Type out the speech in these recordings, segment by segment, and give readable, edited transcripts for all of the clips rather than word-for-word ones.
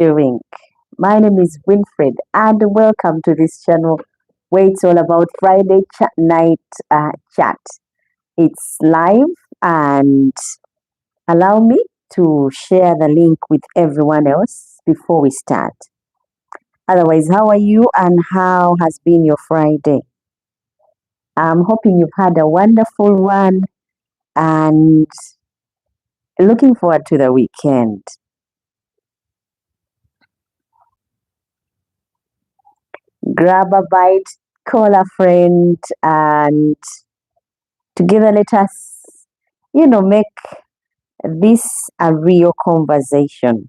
doing? My name is Winfred, and welcome to this channel where it's all about Friday night chat. It's live, and allow me to share the link with everyone else before we start. Otherwise, how are you, and how has been your Friday? I'm hoping you've had a wonderful one and looking forward to the weekend. Grab a bite, call a friend, and together let us, make this a real conversation.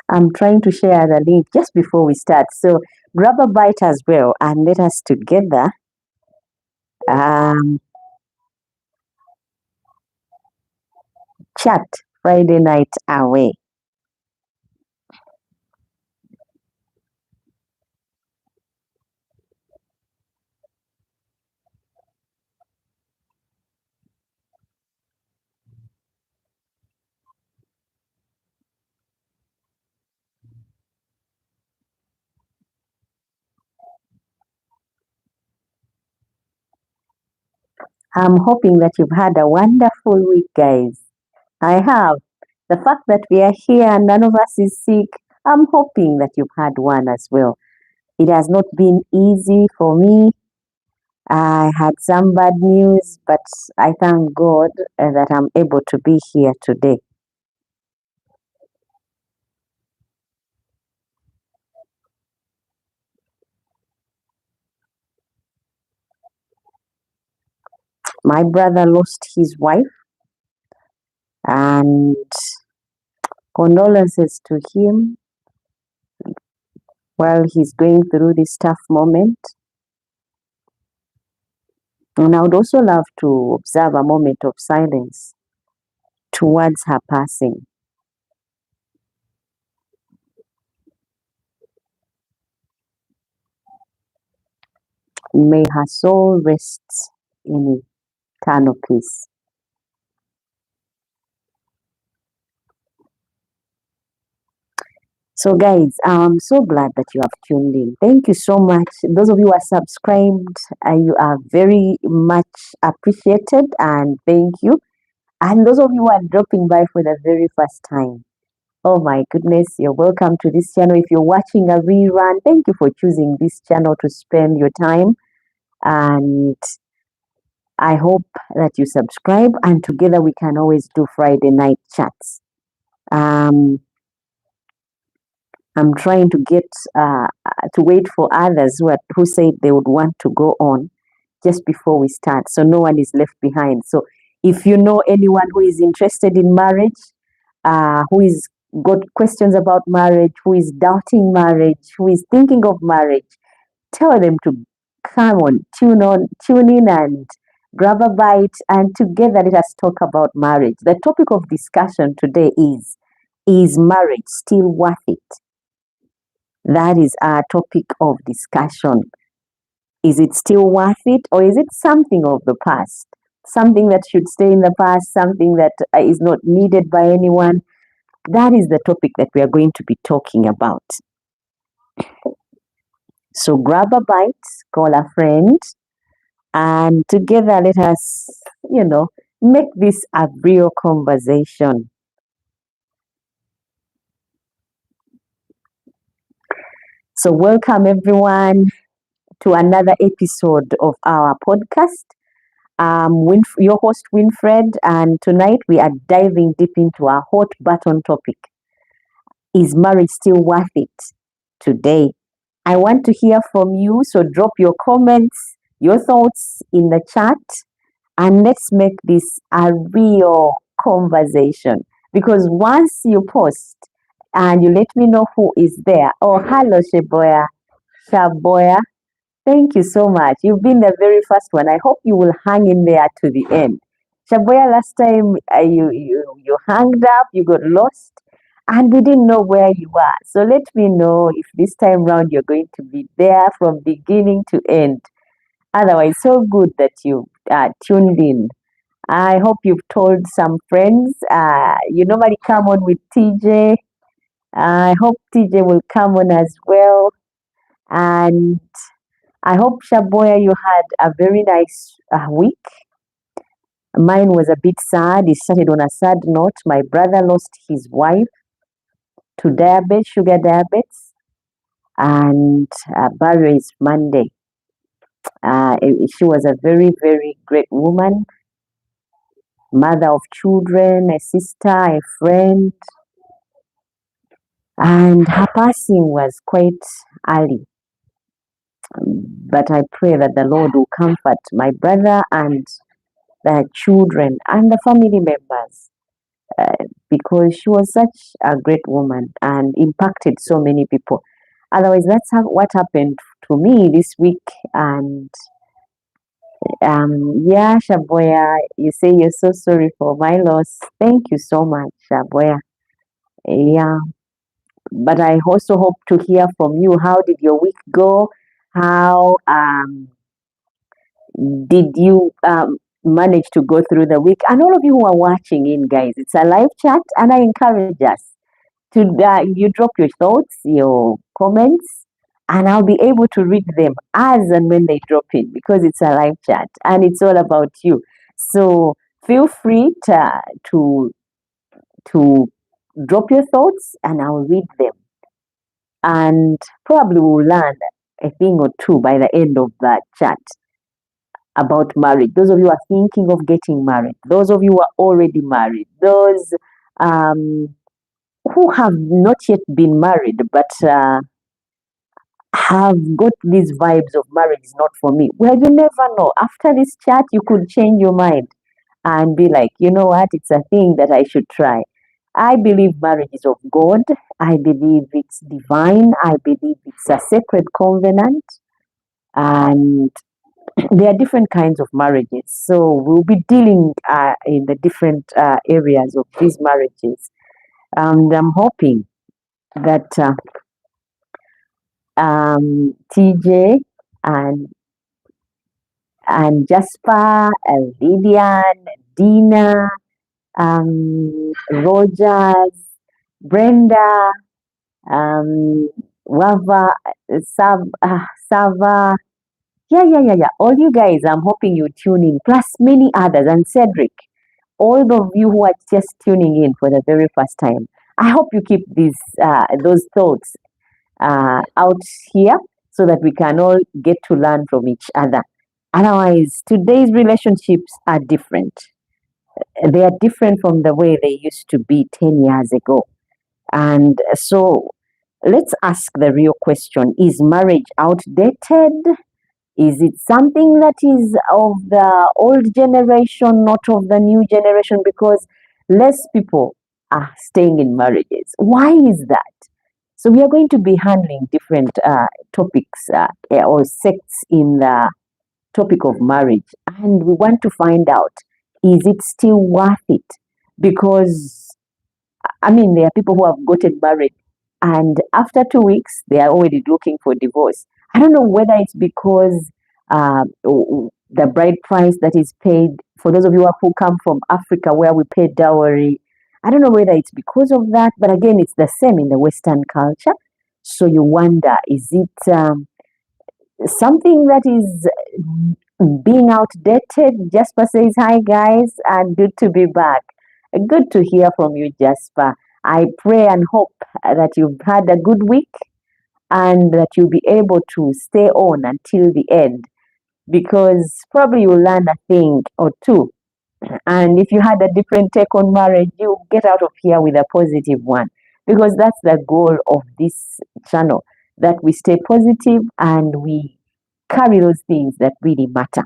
I'm trying to share the link just before we start. So grab a bite as well and let us together um, chat Friday night away. I'm hoping that you've had a wonderful week, guys. I have. The fact that we are here and none of us is sick, I'm hoping that you've had one as well. It has not been easy for me. I had some bad news, but I thank God that I'm able to be here today. My brother lost his wife, and condolences to him while he's going through this tough moment. And I would also love to observe a moment of silence towards her passing. May her soul rest in eternal peace. So, guys, I'm so glad that you have tuned in. Thank you so much. Those of you who are subscribed, you are very much appreciated, and thank you. And those of you who are dropping by for the very first time, oh my goodness, you're welcome to this channel. If you're watching a rerun, thank you for choosing this channel to spend your time. And I hope that you subscribe, and together we can always do Friday night chats. Um, I'm trying to get to wait for others who said they would want to go on just before we start, so no one is left behind. So if you know anyone who is interested in marriage, who is got questions about marriage, who is doubting marriage, who is thinking of marriage, tell them to come on, tune in and grab a bite, and together let us talk about marriage. The topic of discussion today is marriage still worth it? That is our topic of discussion. Is it still worth it, or is it something of the past? Something that should stay in the past, something that is not needed by anyone? That is the topic that we are going to be talking about. So grab a bite, call a friend, and together let us, make this a real conversation. So welcome everyone to another episode of our podcast. Your host Winfred, and tonight we are diving deep into our hot button topic. Is marriage still worth it today? I want to hear from you, so drop your comments, your thoughts in the chat, and let's make this a real conversation. Because once you post and you let me know who is there, oh, hello, Shaboya, thank you so much. You've been the very first one. I hope you will hang in there to the end. Shaboya, last time you hanged up, you got lost, and we didn't know where you are. So let me know if this time round you're going to be there from beginning to end. Otherwise, so good that you tuned in. I hope you've told some friends. You normally come on with TJ. I hope TJ will come on as well. And I hope, Shaboya, you had a very nice week. Mine was a bit sad. It started on a sad note. My brother lost his wife to diabetes, sugar diabetes, and burial is Monday. She was a very, very great woman, mother of children, a sister, a friend, and her passing was quite early. But I pray that the Lord will comfort my brother and the children and the family members because she was such a great woman and impacted so many people. Otherwise, that's what happened to me this week. And yeah, Shaboya, you say you're so sorry for my loss. Thank you so much, Shaboya. Yeah, but I also hope to hear from you. How did your week go? How did you manage to go through the week? And all of you who are watching in, guys, it's a live chat, and I encourage us to you drop your thoughts, your comments, and I'll be able to read them as and when they drop in because it's a live chat and it's all about you. So feel free to drop your thoughts and I'll read them. And probably we'll learn a thing or two by the end of that chat about marriage. Those of you who are thinking of getting married, those of you who are already married, those who have not yet been married but have got these vibes of marriage is not for me. Well, you never know. After this chat, you could change your mind and be like, you know what, it's a thing that I should try. I believe marriage is of God. I believe it's divine. I believe it's a sacred covenant. And there are different kinds of marriages. So we'll be dealing in the different areas of these marriages. And I'm hoping that TJ and Jasper, Lydian, Dina, Rogers, Brenda, Wava, Sava. Yeah. All you guys, I'm hoping you tune in, plus many others, and Cedric. All of you who are just tuning in for the very first time. I hope you keep those thoughts out here so that we can all get to learn from each other. Otherwise, today's relationships are different. They are different from the way they used to be 10 years ago. And so let's ask the real question. Is marriage outdated? Is it something that is of the old generation, not of the new generation? Because less people are staying in marriages. Why is that? So we are going to be handling different topics or sects in the topic of marriage. And we want to find out, is it still worth it? Because, I mean, there are people who have gotten married and after 2 weeks, they are already looking for divorce. I don't know whether it's because the bride price that is paid, for those of you who come from Africa where we pay dowry, I don't know whether it's because of that, but again, it's the same in the Western culture. So you wonder, is it something that is being outdated? Jasper says, hi guys, and good to be back. Good to hear from you, Jasper. I pray and hope that you've had a good week and that you'll be able to stay on until the end because probably you'll learn a thing or two. And if you had a different take on marriage, you get out of here with a positive one because that's the goal of this channel, that we stay positive and we carry those things that really matter.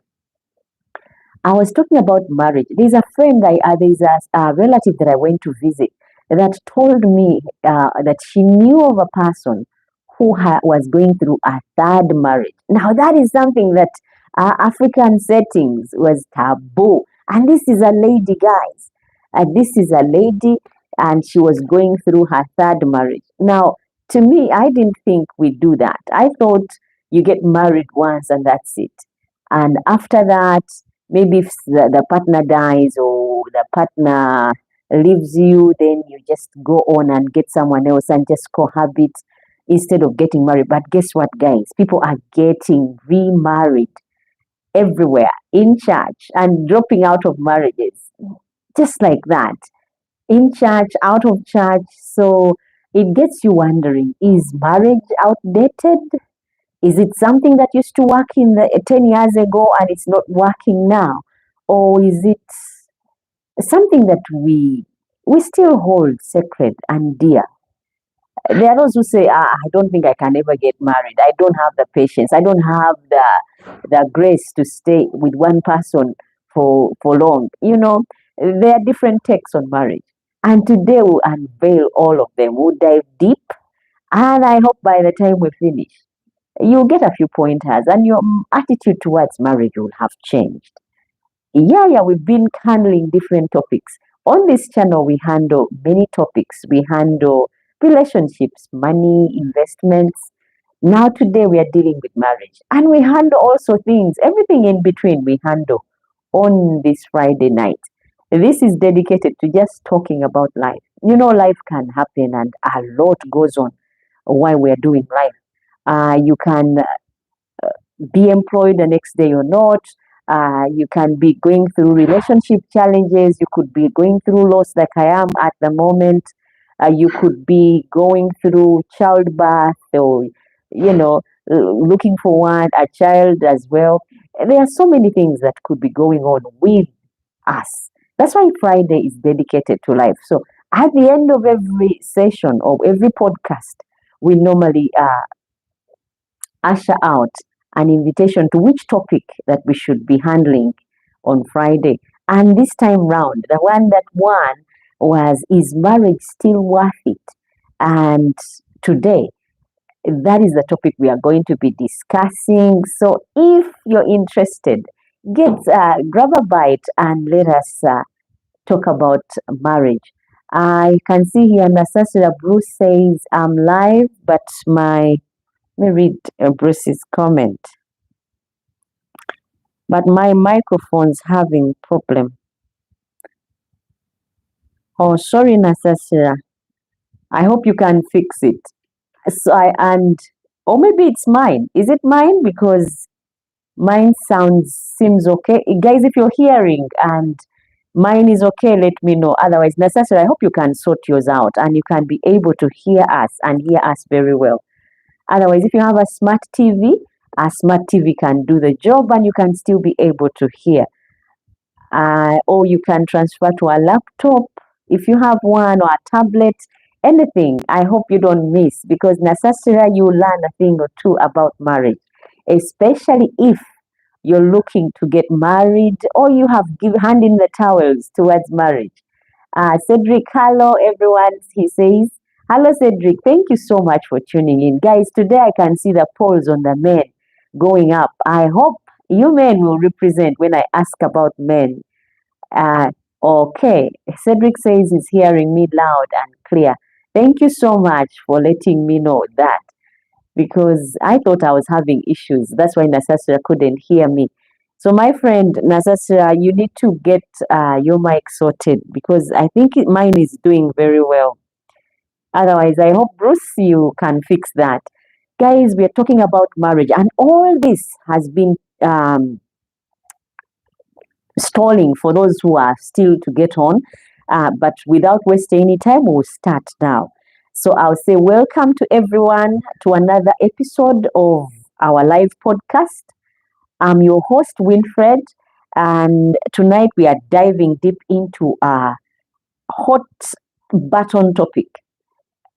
I was talking about marriage. There's a friend, there's a relative that I went to visit that told me that she knew of a person who was going through a third marriage. Now, that is something that African settings was taboo. And this is a lady, guys. This is a lady, and she was going through her third marriage. Now, to me, I didn't think we do that. I thought you get married once and that's it. And after that, maybe if the partner dies or the partner leaves you, then you just go on and get someone else and just cohabit instead of getting married. But guess what, guys? People are getting remarried everywhere, in church, and dropping out of marriages just like that, in church, out of church. So it gets you wondering, is marriage outdated? Is it something that used to work in the 10 years ago and it's not working now? Or is it something that we still hold sacred and dear? There are those who say, I don't think I can ever get married. I don't have the patience. I don't have the grace to stay with one person for long. There are different takes on marriage. And today we'll unveil all of them. We'll dive deep. And I hope by the time we finish, you'll get a few pointers and your attitude towards marriage will have changed. Yeah, we've been handling different topics. On this channel, we handle many topics. We handle relationships, money, investments. Now, today, we are dealing with marriage. And we handle also things, everything in between, we handle on this Friday night. This is dedicated to just talking about life. Life can happen and a lot goes on while we're doing life. You can be employed the next day or not. You can be going through relationship challenges. You could be going through loss like I am at the moment. You could be going through childbirth or, looking for a child as well. There are so many things that could be going on with us. That's why Friday is dedicated to life. So at the end of every session or every podcast, we normally usher out an invitation to which topic that we should be handling on Friday. And this time round, the one that won was, is marriage still worth it? And today, that is the topic we are going to be discussing. So if you're interested, grab a bite and let us talk about marriage. I can see here Nasasira Bruce says, I'm live, but let me read Bruce's comment. But my microphone's having problem. Oh, sorry, Nasasira. I hope you can fix it. Or maybe it's mine. Is it mine? Because mine seems okay. Guys, if you're hearing and mine is okay, let me know. Otherwise, Nasasira, I hope you can sort yours out and you can be able to hear us and hear us very well. Otherwise, if you have a smart TV can do the job and you can still be able to hear. Or you can transfer to a laptop if you have one, or a tablet, anything. I hope you don't miss, because Nasasira, you learn a thing or two about marriage, especially if you're looking to get married or you have hand in the towels towards marriage. Cedric, hello everyone, he says. Hello, Cedric. Thank you so much for tuning in. Guys, today I can see the polls on the men going up. I hope you men will represent when I ask about men. Okay. Cedric says he's hearing me loud and clear. Thank you so much for letting me know that, because I thought I was having issues. That's why Nasasira couldn't hear me. So my friend Nasasira, you need to get your mic sorted, because I think mine is doing very well. Otherwise, I hope, Bruce, you can fix that. Guys, we are talking about marriage, and all this has been stalling for those who are still to get on. But without wasting any time, we'll start now. So I'll say welcome to everyone to another episode of our live podcast. I'm your host, Winfred, and tonight we are diving deep into a hot button topic.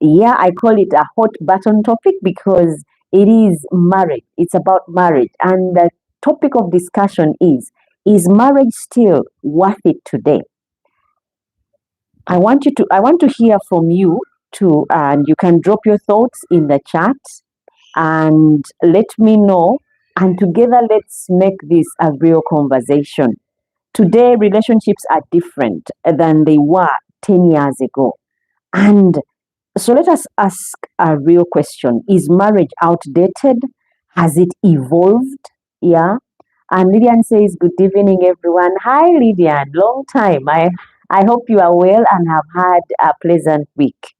Yeah, I call it a hot button topic because it is marriage. It's about marriage. And the topic of discussion is marriage still worth it today? I want to hear from you too, and you can drop your thoughts in the chat and let me know. And together, let's make this a real conversation. Today, relationships are different than they were 10 years ago. And so let us ask a real question. Is marriage outdated? Has it evolved? Yeah. And Lydian says, good evening, everyone. Hi, Lydian. Long time. I hope you are well and have had a pleasant week.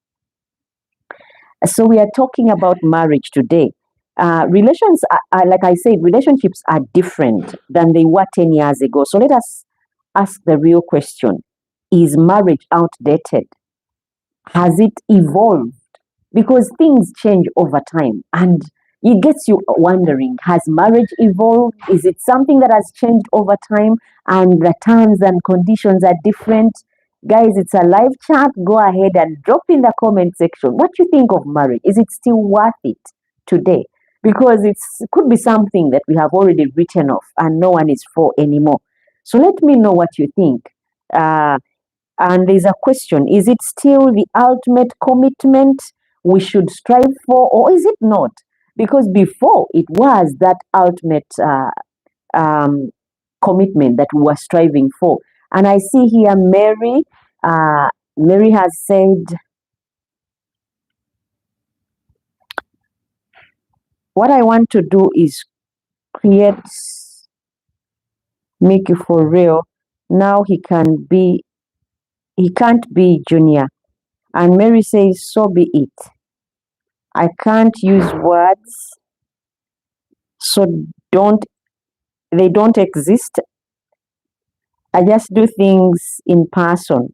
So we are talking about marriage today. Relations, are, like I said, relationships are different than they were 10 years ago. So let us ask the real question. Is marriage outdated? Has it evolved? Because things change over time and it gets you wondering, has marriage evolved? Is it something that has changed over time and the terms and conditions are different? Guys, it's a live chat. Go ahead and drop in the comment section what you think of marriage. Is it still worth it today? Because it could be something that we have already written off and no one is for anymore. So let me know what you think. And there's a question, is it still the ultimate commitment we should strive for, or is it not? Because before it was that ultimate um, commitment that we were striving for. And I see here Mary. Mary has said, what I want to do is create Mickey for real. Now he can't be Junior. And Mary says, so be it. I can't use words, so they don't exist. I just do things in person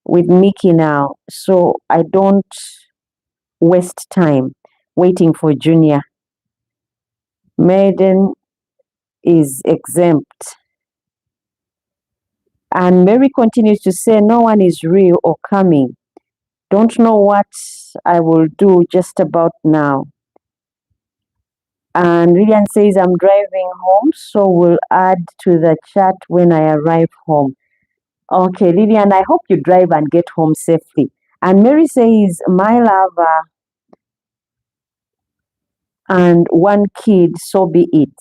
with Mickey now, so I don't waste time waiting for Junior. Maiden is exempt. And Mary continues to say, no one is real or coming. Don't know what I will do just about now. And Lillian says, I'm driving home, so we'll add to the chat when I arrive home. Okay, Lillian, I hope you drive and get home safely. And Mary says, my lover and one kid, so be it.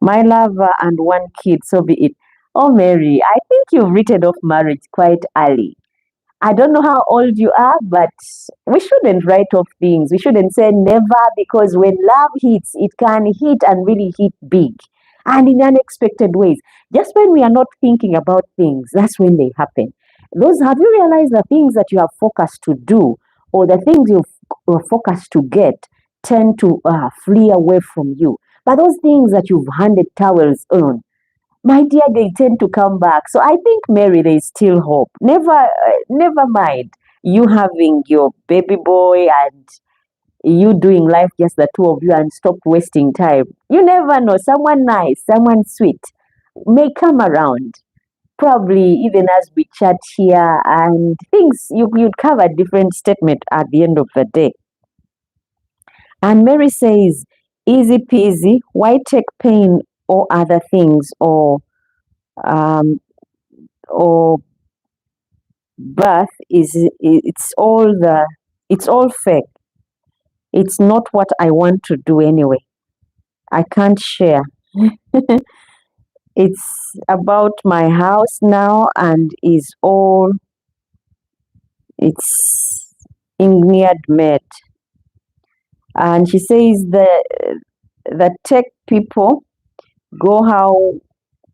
My lover and one kid, so be it. Oh, Mary, I think you've written off marriage quite early. I don't know how old you are, but we shouldn't write off things. We shouldn't say never, because when love hits, it can hit and really hit big and in unexpected ways. Just when we are not thinking about things, that's when they happen. Have you realized the things that you have focused to do or the things you've focused to get tend to flee away from you? But those things that you've handed towels on, my dear, they tend to come back. So I think, Mary, there is still hope. Never mind you having your baby boy and you doing life just the two of you and stop wasting time. You never know. Someone nice, someone sweet may come around. Probably even as we chat here and things, you'd cover a different statement at the end of the day. And Mary says, easy peasy, why take pain or other things um, or birth it's all fake. It's not what I want to do anyway. I can't share. It's about my house now and is all it's engineered made. And she says the tech people go, how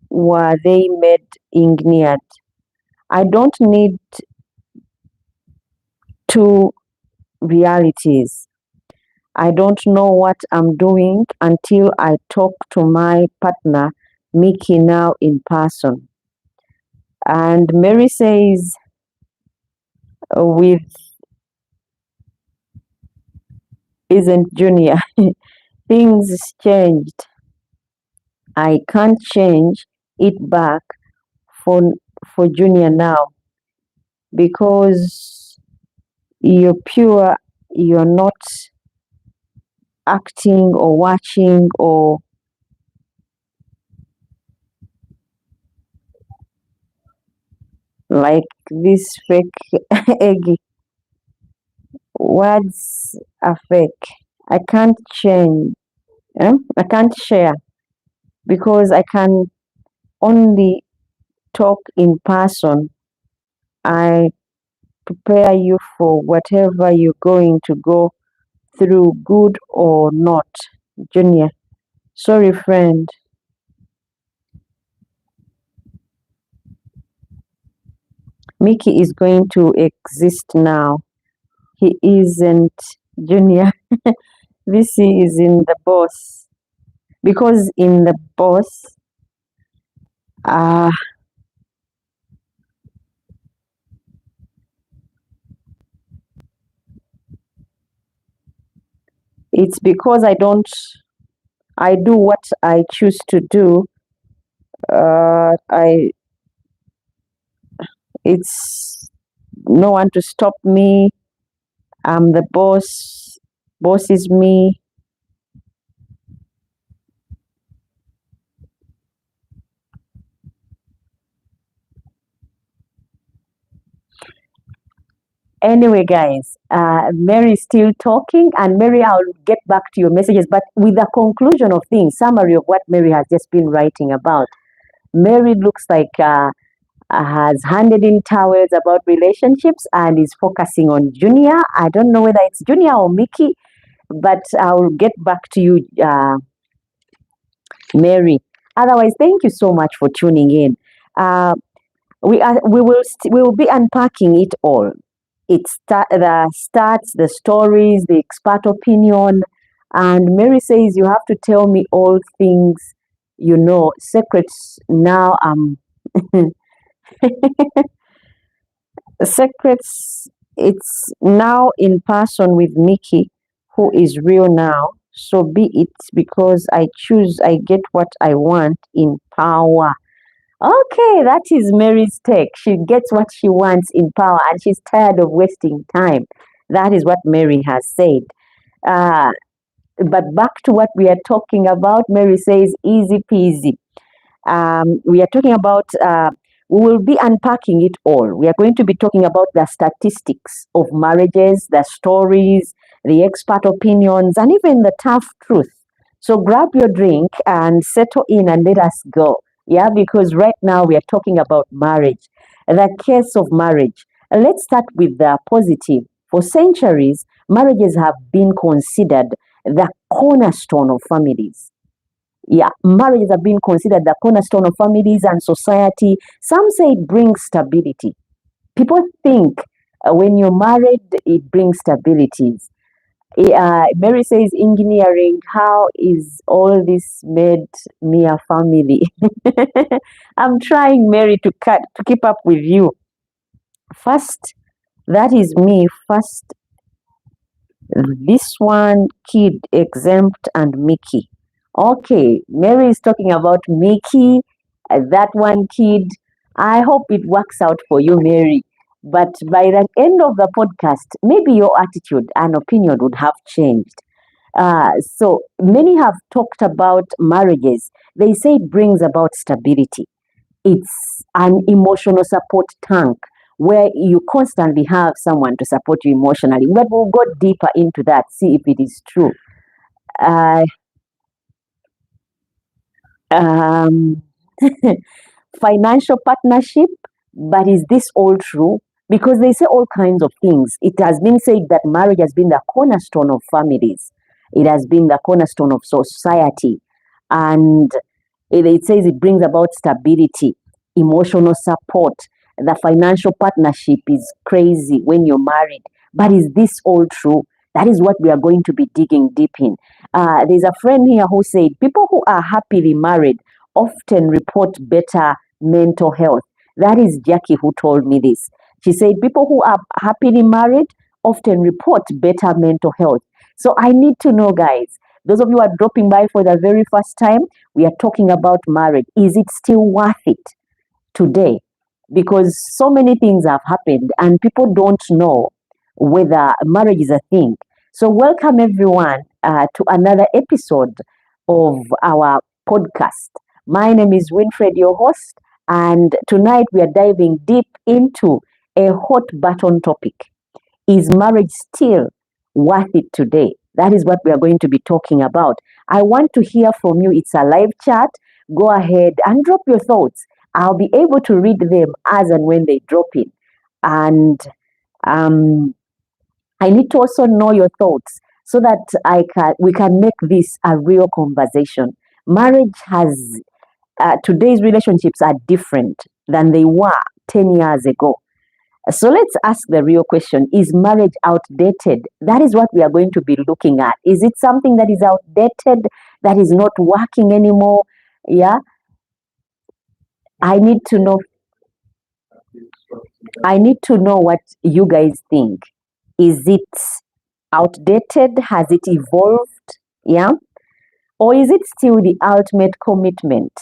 were they made engineered? I don't need two realities. I don't know what I'm doing until I talk to my partner, Mickey, now in person. And Mary says, with isn't Junior, things changed. I can't change it back for Junior now because you're pure, you're not acting or watching or like this fake eggy. Words are fake. I can't change. I can't share because I can only talk in person. I prepare you for whatever you're going to go through, good or not. Junior. Sorry, friend. Mickey is going to exist now. He isn't Junior. This is in the boss. Because in the boss, uh, it's because I do what I choose to do. I it's no one to stop me. I'm the boss. Boss is me. Anyway, guys, Mary is still talking, and Mary, I'll get back to your messages, but with the conclusion of things, summary of what Mary has just been writing about. Mary looks like has handed in towels about relationships and is focusing on Junior. I don't know whether it's Junior or Mickey, but I'll get back to you, Mary. Otherwise, thank you so much for tuning in. We will be unpacking it all. The stats, the stories, the expert opinion, and Mary says you have to tell me all things you know, secrets. Now secrets. It's now in person with Mickey, who is real now. So be it, because I choose. I get what I want in power. Okay, that is Mary's take. She gets what she wants in power and she's tired of wasting time. That is what Mary has said. Uh, but back to what we are talking about, Mary says easy peasy. We are talking about, we will be unpacking it all. We are going to be talking about the statistics of marriages, the stories, the expert opinions, and even the tough truth. So grab your drink and settle in and let us go. Yeah, because right now we are talking about marriage, the case of marriage. Let's start with the positive. For centuries, marriages have been considered the cornerstone of families. Yeah, marriages have been considered the cornerstone of families and society. Some say it brings stability. People think when you're married, it brings stability. Mary says, engineering, how is all this made me a family? I'm trying, Mary, to keep up with you. First, that is me. First, this one, kid exempt and Mickey. Okay, Mary is talking about Mickey, that one kid. I hope it works out for you, Mary. But by the end of the podcast, maybe your attitude and opinion would have changed. So many have talked about marriages. They say it brings about stability. It's an emotional support tank where you constantly have someone to support you emotionally. But we'll go deeper into that, see if it is true. Uh, um, Financial partnership, but is this all true? Because they say all kinds of things. It has been said that marriage has been the cornerstone of families, it has been the cornerstone of society, and it says it brings about stability, emotional support. The financial partnership is crazy when you're married. But is this all true? That is what we are going to be digging deep in. There's a friend here who said people who are happily married often report better mental health. That is Jackie who told me this. She said people who are happily married often report better mental health. So I need to know, guys, those of you who are dropping by for the very first time, we are talking about marriage. Is it still worth it today? Because so many things have happened and people don't know whether marriage is a thing. So, welcome everyone to another episode of our podcast. My name is Winfred, your host, and tonight we are diving deep into a hot button topic. Is marriage still worth it today? That is what we are going to be talking about. I want to hear from you. It's a live chat. Go ahead and drop your thoughts. I'll be able to read them as and when they drop in. And I need to also know your thoughts so that we can make this a real conversation. Marriage today's relationships are different than they were 10 years ago. So let's ask the real question. Is marriage outdated? That is what we are going to be looking at. Is it something that is outdated, that is not working anymore? Yeah, I need to know. I need to know what you guys think. Is it outdated? Has it evolved? Yeah. Or is it still the ultimate commitment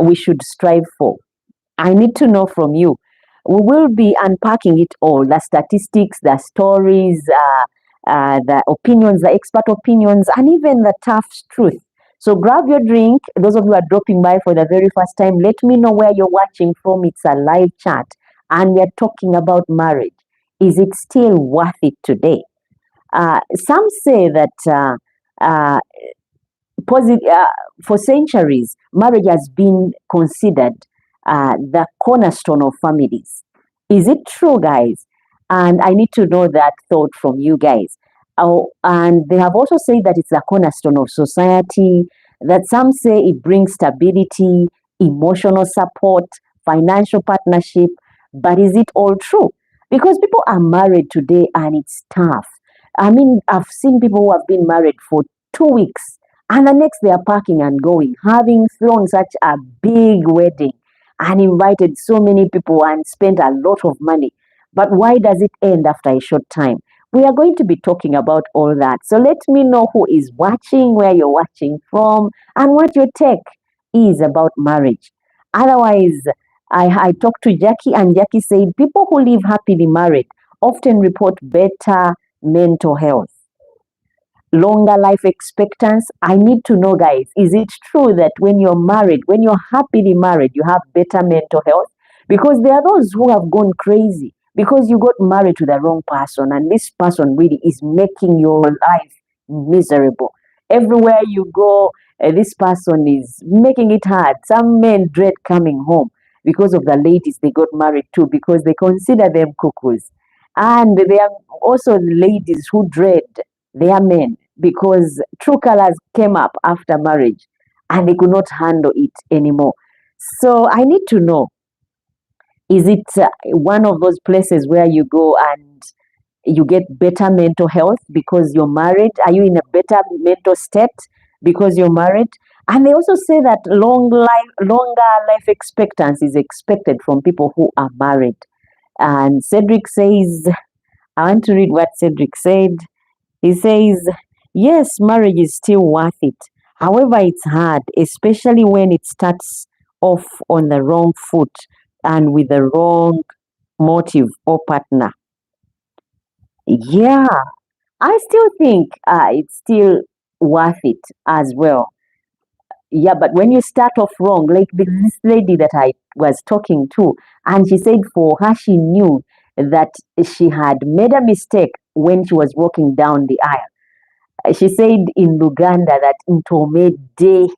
we should strive for? I need to know from you. We will be unpacking it all, the statistics, the stories, the opinions, the expert opinions, and even the tough truth. So grab your drink. Those of you who are dropping by for the very first time, let me know where you're watching from. It's a live chat, and we're talking about marriage. Is it still worth it today? Some say that uh, posit- uh, for centuries, marriage has been considered the cornerstone of families. Is it true, guys? And I need to know that thought from you guys. Oh, and they have also said that it's the cornerstone of society, that some say it brings stability, emotional support, financial partnership. But is it all true? Because people are married today and it's tough. I mean, I've seen people who have been married for 2 weeks and the next they are packing and going, having thrown such a big wedding and invited so many people and spent a lot of money. But why does it end after a short time? We are going to be talking about all that. So let me know who is watching, where you're watching from, and what your take is about marriage. Otherwise, I talked to Jackie, and Jackie said people who live happily married often report better mental health, longer life expectancy. I need to know, guys, is it true that when you're married, when you're happily married, you have better mental health? Because there are those who have gone crazy because you got married to the wrong person, and this person really is making your life miserable. Everywhere you go, this person is making it hard. Some men dread coming home because of the ladies they got married to because they consider them cuckoos. And there are also ladies who dread their men because true colors came up after marriage and they could not handle it anymore. So I need to know, is it one of those places where you go and you get better mental health because you're married? Are you in a better mental state because you're married? And they also say that longer life expectancy is expected from people who are married. And Cedric says, I want to read what Cedric said. He says, yes, marriage is still worth it. However, it's hard, especially when it starts off on the wrong foot and with the wrong motive or partner. Yeah, I still think it's still worth it as well. Yeah, but when you start off wrong, like this lady that I was talking to, and she said for her, she knew that she had made a mistake when she was walking down the aisle. She said in Luganda that Ntomede,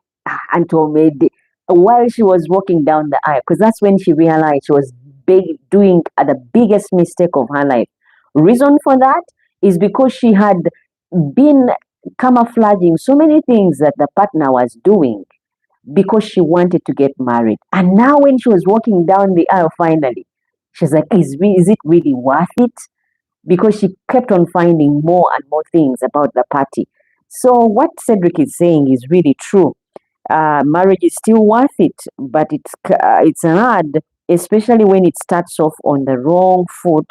while she was walking down the aisle, because that's when she realized she was doing the biggest mistake of her life. Reason for that is because she had been camouflaging so many things that the partner was doing because she wanted to get married. And now when she was walking down the aisle finally, she's like, is it really worth it? Because she kept on finding more and more things about the party. So what Cedric is saying is really true. Marriage is still worth it, but it's hard, especially when it starts off on the wrong foot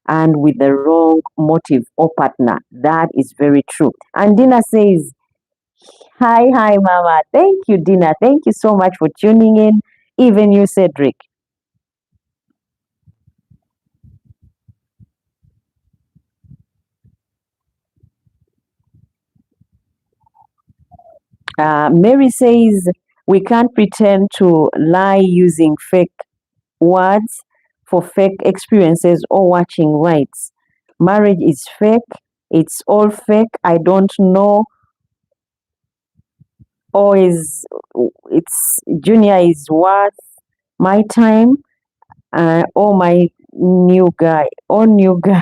and with the wrong motive or partner. That is very true. And Dina says, hi, Mama. Thank you, Dina. Thank you so much for tuning in. Even you, Cedric. Mary says, we can't pretend to lie using fake words for fake experiences or watching rights. Marriage is fake. It's all fake. I don't know. Or is it's Junior is worth my time. Or my new guy. Or new guy.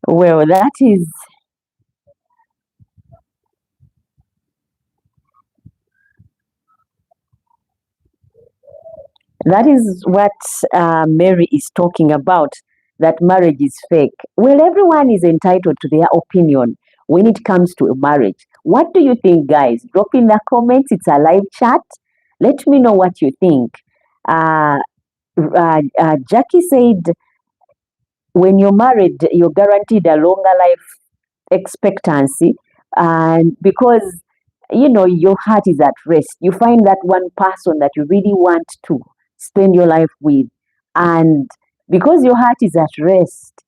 Well, that is what Mary is talking about. that marriage is fake. Well, everyone is entitled to their opinion when it comes to a marriage. What do you think, guys? Drop in the comments. It's a live chat. Let me know what you think. Uh, Jackie said, when you're married, you're guaranteed a longer life expectancy, and because your heart is at rest, you find that one person that you really want to spend your life with, and because your heart is at rest,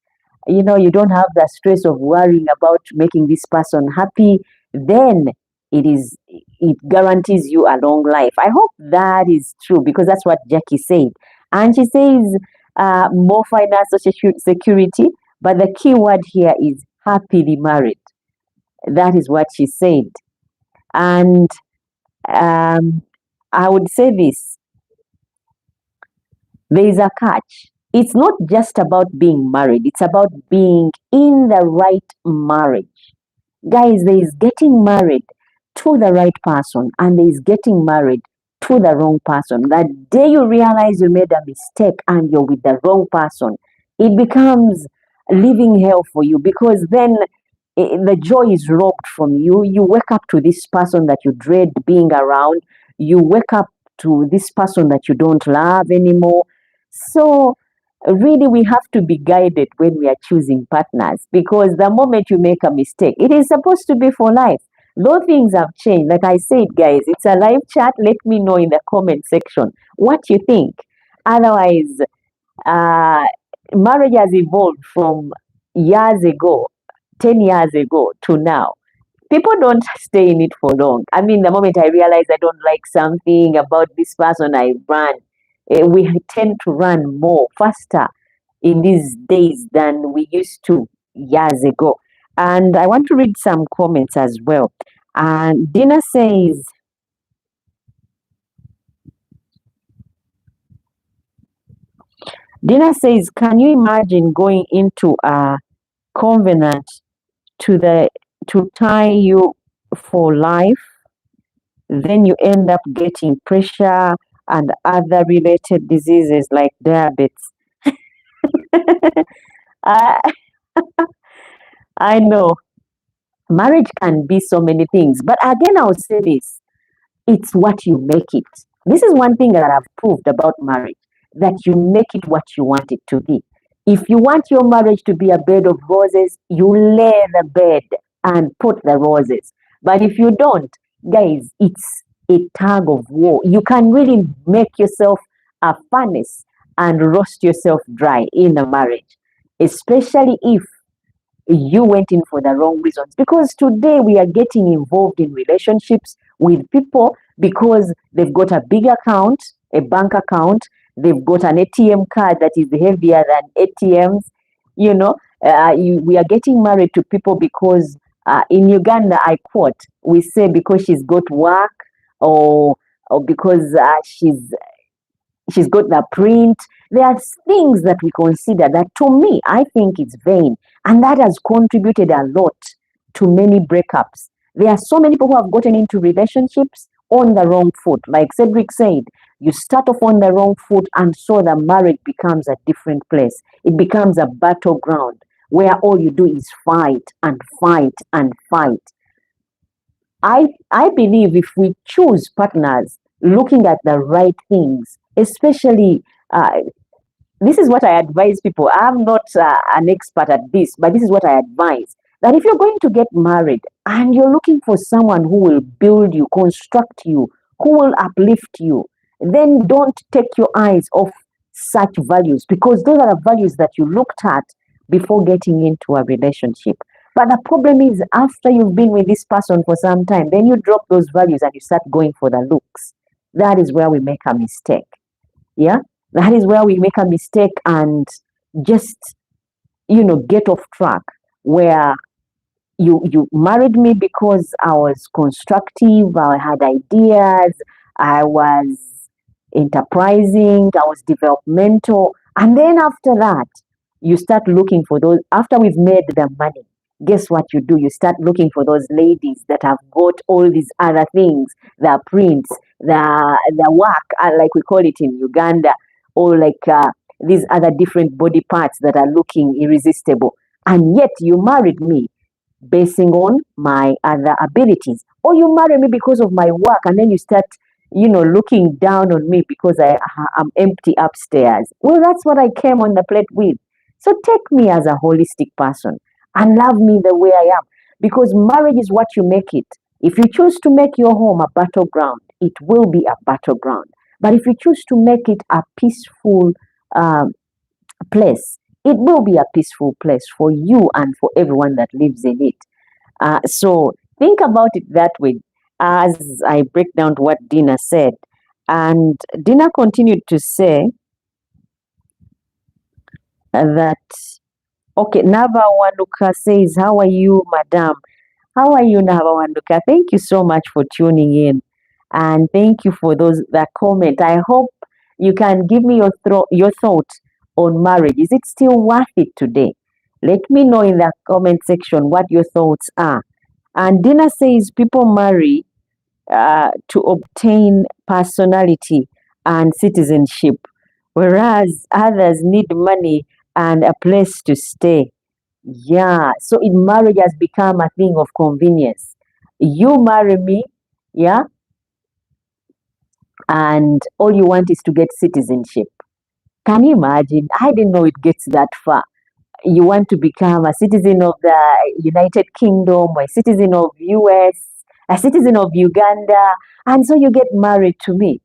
you don't have the stress of worrying about making this person happy, then it guarantees you a long life. I hope that is true, because that's what Jackie said. And she says, more financial security, but the key word here is happily married. That is what she said. And I would say this, there is a catch. It's not just about being married, it's about being in the right marriage. Guys, there is getting married to the right person, and there is getting married to the wrong person. That day you realize you made a mistake and you're with the wrong person, it becomes living hell for you, because then the joy is robbed from you. You wake up to this person that you dread being around. You wake up to this person that you don't love anymore. So, really, we have to be guided when we are choosing partners, because the moment you make a mistake, it is supposed to be for life. Though things have changed, like I said, guys, it's a live chat. Let me know in the comment section what you think. Otherwise, uh, marriage has evolved from years ago, 10 years ago to now. People don't stay in it for long. I mean, the moment I realize I don't like something about this person, I run. We tend to run more faster in these days than we used to years ago. And I want to read some comments as well. And Dina says, can you imagine going into a covenant to tie you for life? Then you end up getting pressure and other related diseases like diabetes. I, I know marriage can be so many things, but again, I'll say this, it's what you make it. This is one thing that I've proved about marriage, that you make it what you want it to be. If you want your marriage to be a bed of roses, you lay the bed and put the roses. But if you don't, guys, it's a tug of war. You can really make yourself a furnace and roast yourself dry in a marriage, especially if you went in for the wrong reasons. Because today we are getting involved in relationships with people because they've got a big account, a bank account, they've got an ATM card that is heavier than ATMs. We are getting married to people because in Uganda, I quote, we say because she's got work, or because she's got the print. There are things that we consider that, to me, I think it's vain. And that has contributed a lot to many breakups. There are so many people who have gotten into relationships on the wrong foot. Like Cedric said, you start off on the wrong foot, and so the marriage becomes a different place. It becomes a battleground where all you do is fight and fight and fight. I believe if we choose partners looking at the right things, especially this is what I advise people. I'm not an expert at this, but this is what I advise. That if you're going to get married and you're looking for someone who will build you, construct you, who will uplift you, then don't take your eyes off such values, because those are the values that you looked at before getting into a relationship. But the problem is, after you've been with this person for some time, then you drop those values and you start going for the looks. That is where we make a mistake. Yeah? That is where we make a mistake and just, get off track, where you married me because I was constructive, I had ideas, I was enterprising, I was developmental. And then after that, you start looking for those, after we've made the money, guess what you do? You start looking for those ladies that have got all these other things, the prints, the work, like we call it in Uganda, or like these other different body parts that are looking irresistible. And yet you married me basing on my other abilities. Or you marry me because of my work, and then you start, looking down on me because I'm empty upstairs. Well, that's what I came on the plate with. So take me as a holistic person and love me the way I am. Because marriage is what you make it. If you choose to make your home a battleground, it will be a battleground. But if you choose to make it a peaceful um, place, it will be a peaceful place for you and for everyone that lives in it. So think about it that way as I break down what Dina said. And Dina continued to say that, okay, Nava Wanuka says, how are you, madam? How are you, Nava Wanuka? Thank you so much for tuning in. And thank you for that comment. I hope you can give me your thoughts on marriage. Is it still worth it today? Let me know in the comment section what your thoughts are. And Dina says people marry to obtain personality and citizenship, whereas others need money and a place to stay. Yeah, so in marriage has become a thing of convenience. You marry me, yeah, and all you want is to get citizenship. Can you imagine? I didn't know it gets that far. You want to become a citizen of the United Kingdom, or a citizen of US, a citizen of Uganda, and so you get married to me.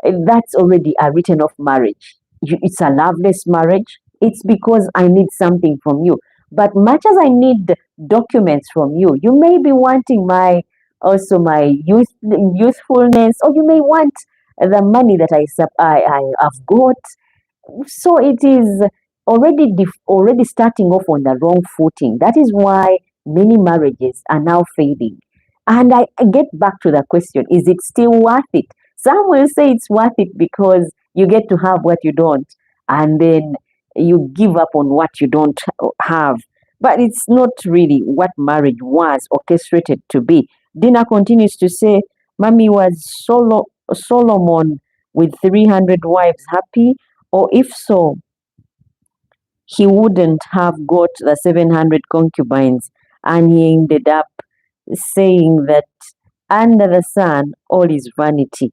That's already a written off marriage. It's a loveless marriage. It's because I need something from you. But much as I need documents from you, you may be wanting my youthfulness, or you may want the money that I have got. So it is already starting off on the wrong footing. That is why many marriages are now failing. And I get back to the question, is it still worth it? Some will say it's worth it because you get to have what you don't, and then you give up on what you don't have. But it's not really what marriage was orchestrated to be. Dina continues to say, Mommy, was Solomon with 300 wives happy? Or if so, he wouldn't have got the 700 concubines, and he ended up saying that under the sun, all is vanity.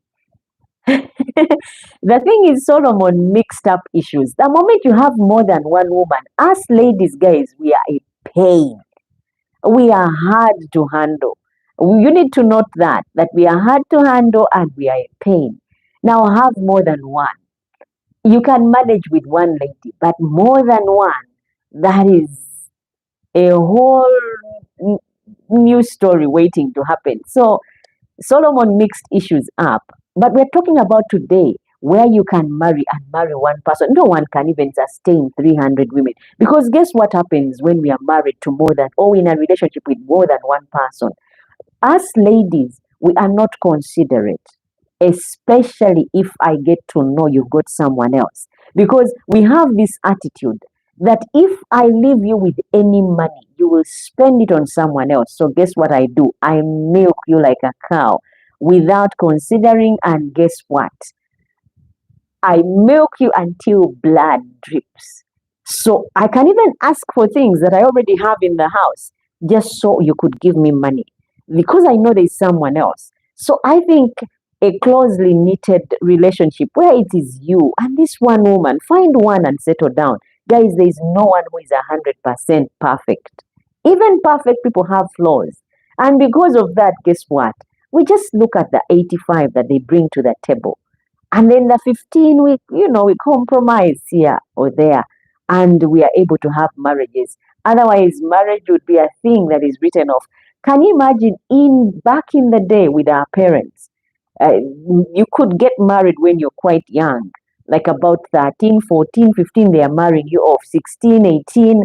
The thing is, Solomon mixed up issues. The moment you have more than one woman, us ladies, guys, we are a pain. We are hard to handle. You need to note that we are hard to handle and we are a pain. Now have more than one. You can manage with one lady, but more than one, that is a whole new story waiting to happen. So Solomon mixed issues up, but we're talking about today where you can marry and marry one person. No one can even sustain 300 women, because guess what happens when we are married to more than, or in a relationship with more than one person? Us ladies, we are not considerate, especially if I get to know you've got someone else. Because we have this attitude that if I leave you with any money, you will spend it on someone else. So guess what I do? I milk you like a cow without considering, and guess what? I milk you until blood drips. So I can even ask for things that I already have in the house just so you could give me money, because I know there's someone else. So I think a closely knitted relationship where it is you and this one woman, find one and settle down. Guys, there is no one who is 100% perfect. Even perfect people have flaws. And because of that, guess what? We just look at the 85 that they bring to the table. And then the 15, we compromise here or there, and we are able to have marriages. Otherwise, marriage would be a thing that is written off. Can you imagine back in the day with our parents? You could get married when you're quite young, like about 13, 14, 15, they are marrying you off. 16, 18,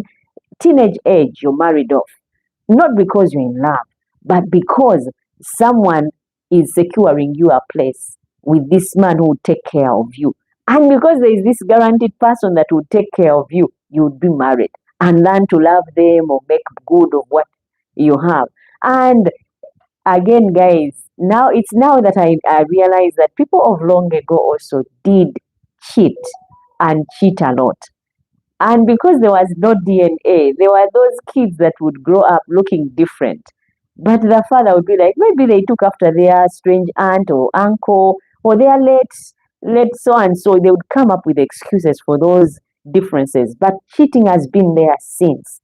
teenage age, you're married off. Not because you're in love, but because someone is securing you a place with this man who will take care of you. And because there is this guaranteed person that will take care of you, you would be married and learn to love them or make good of what you have. And again, guys, it's now that I realize that people of long ago also did cheat. and cheat a lot. And because there was no DNA, there were those kids that would grow up looking different. But the father would be like, maybe they took after their strange aunt or uncle or their late so and so. They would come up with excuses for those differences. But cheating has been there since.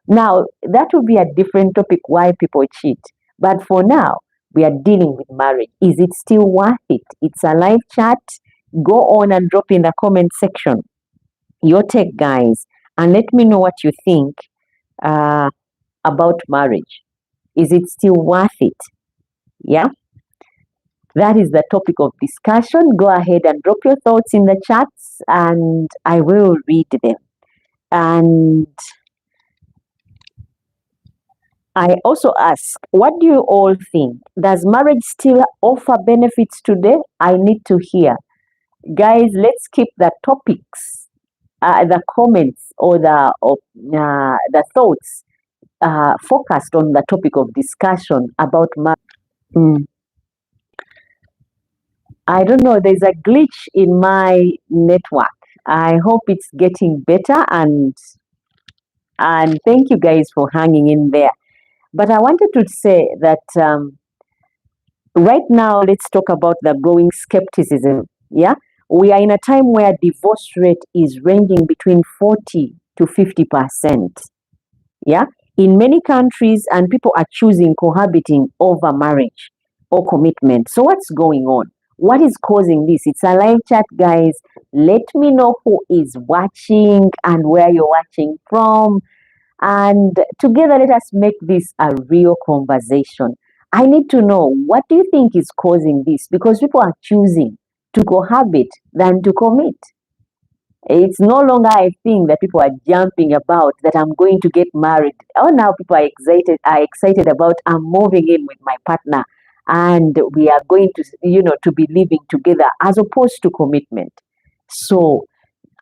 Now, that would be a different topic why people cheat. But for now, we are dealing with marriage. Is it still worth it? It's a live chat. Go on and drop in the comment section your take, guys, and let me know what you think about marriage. Is it still worth it? Yeah, that is the topic of discussion. Go ahead and drop your thoughts in the chats, and I will read them. And I also ask, what do you all think? Does marriage still offer benefits today? I need to hear. Guys, let's keep the topics, the comments, or the thoughts focused on the topic of discussion about marriage. I don't know, there's a glitch in my network. I hope it's getting better, and thank you guys for hanging in there. But I wanted to say that right now, let's talk about the growing skepticism. Yeah, we are in a time where divorce rate is ranging between 40 to 50%. Yeah, in many countries, and people are choosing cohabiting over marriage or commitment. So what's going on? What is causing this? It's a live chat, guys. Let me know who is watching and where you're watching from. And together, let us make this a real conversation. I need to know, what do you think is causing this? Because people are choosing to cohabit than to commit. It's no longer a thing that people are jumping about that I'm going to get married. Oh, now people are excited about I'm moving in with my partner and we are going to be living together as opposed to commitment. So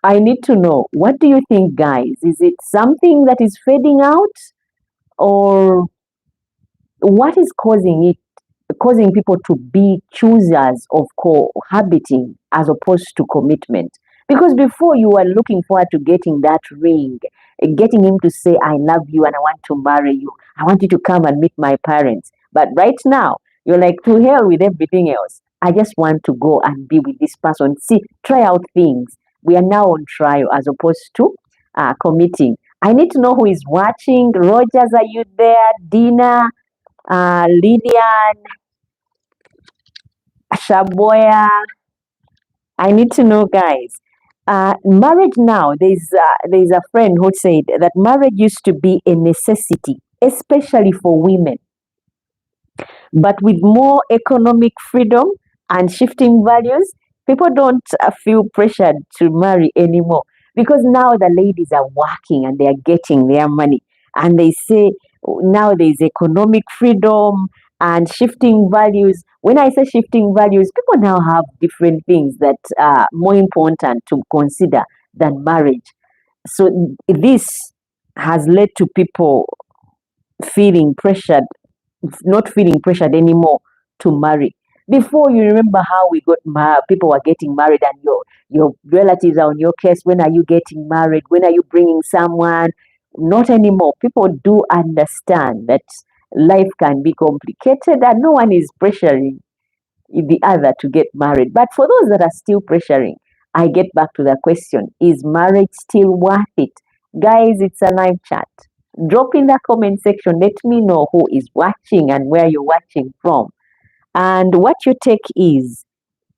I need to know, what do you think, guys? Is it something that is fading out, or what is causing people to be choosers of cohabiting as opposed to commitment? Because before, you were looking forward to getting that ring, getting him to say, I love you and I want to marry you. I want you to come and meet my parents. But right now, you're like, to hell with everything else. I just want to go and be with this person. See, try out things. We are now on trial as opposed to committing. I need to know who is watching. Rogers, are you there? Dina, Lydian, Shaboya. I need to know, guys. Marriage now, there's a friend who said that marriage used to be a necessity, especially for women. But with more economic freedom and shifting values, people don't feel pressured to marry anymore, because now the ladies are working and they are getting their money. And they say now there's economic freedom and shifting values. When I say shifting values, people now have different things that are more important to consider than marriage. So this has led to people feeling pressured, not feeling pressured anymore to marry. Before, you remember how we got married, people were getting married, and your relatives are on your case. When are you getting married? When are you bringing someone? Not anymore. People do understand that life can be complicated, and no one is pressuring the other to get married. But for those that are still pressuring, I get back to the question, is marriage still worth it? Guys, it's a live chat. Drop in the comment section. Let me know who is watching and where you're watching from, and what your take is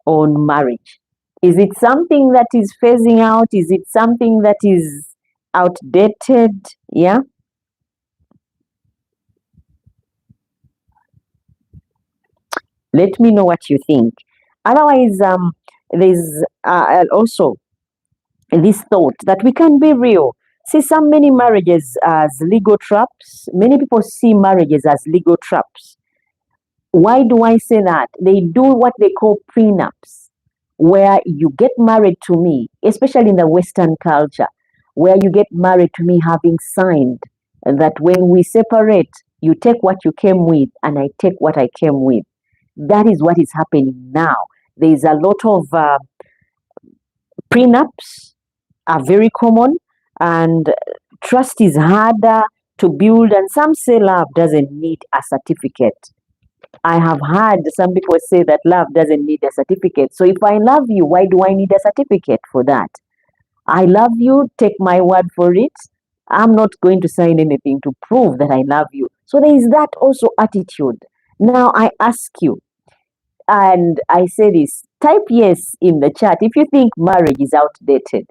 on marriage. Is it something that is phasing out? Is it something that is outdated? Yeah. Let me know what you think. Otherwise, there's also this thought that we can be real. See, many marriages as legal traps. Many people see marriages as legal traps. Why do I say that? They do what they call prenups, where you get married to me, especially in the Western culture, where you get married to me having signed that when we separate, you take what you came with and I take what I came with. That is what is happening now. There is a lot of prenups, are very common, and trust is harder to build, and some say love doesn't need a certificate. I have heard some people say that love doesn't need a certificate. So if I love you, why do I need a certificate for that? I love you, take my word for it. I'm not going to sign anything to prove that I love you. So there is that also attitude. Now I ask you, and I say this, type yes in the chat if you think marriage is outdated.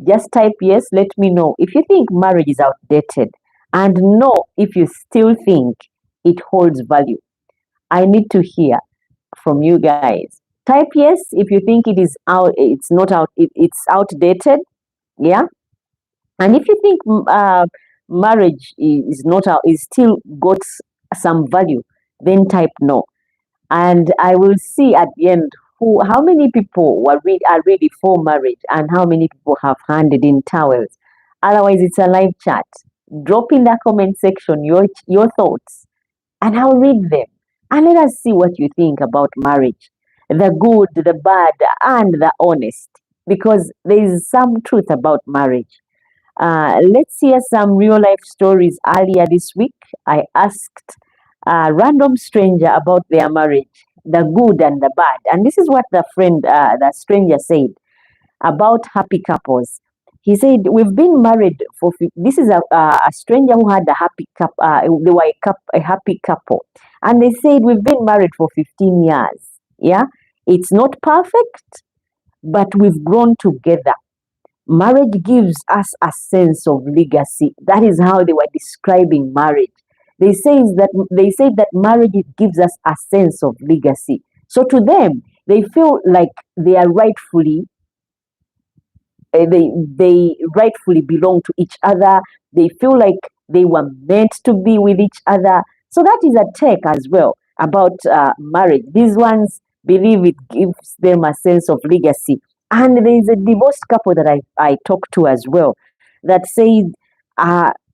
Just type yes, let me know if you think marriage is outdated, and no if you still think it holds value. I need to hear from you guys. Type yes if you think it is out, it's not out, it's outdated. Yeah. And if you think marriage is not out, is still got some value, then type no. And I will see at the end how many people are really for marriage and how many people have handed in towels. Otherwise, it's a live chat. Drop in the comment section your thoughts, and I'll read them. And let us see what you think about marriage, the good, the bad, and the honest, because there is some truth about marriage. Let's hear some real life stories. Earlier this week, I asked a random stranger about their marriage, the good and the bad. And this is what the stranger said about happy couples. He said, "We've been married for." This is a stranger who had a happy couple. They were a happy couple, and they said, "We've been married for 15 years. Yeah, it's not perfect, but we've grown together. Marriage gives us a sense of legacy." That is how they were describing marriage. They say that marriage gives us a sense of legacy. So to them, they feel like they are they rightfully belong to each other. They feel like they were meant to be with each other. So that is a take as well about marriage. These ones believe it gives them a sense of legacy. And there is a divorced couple that I talked to as well that said,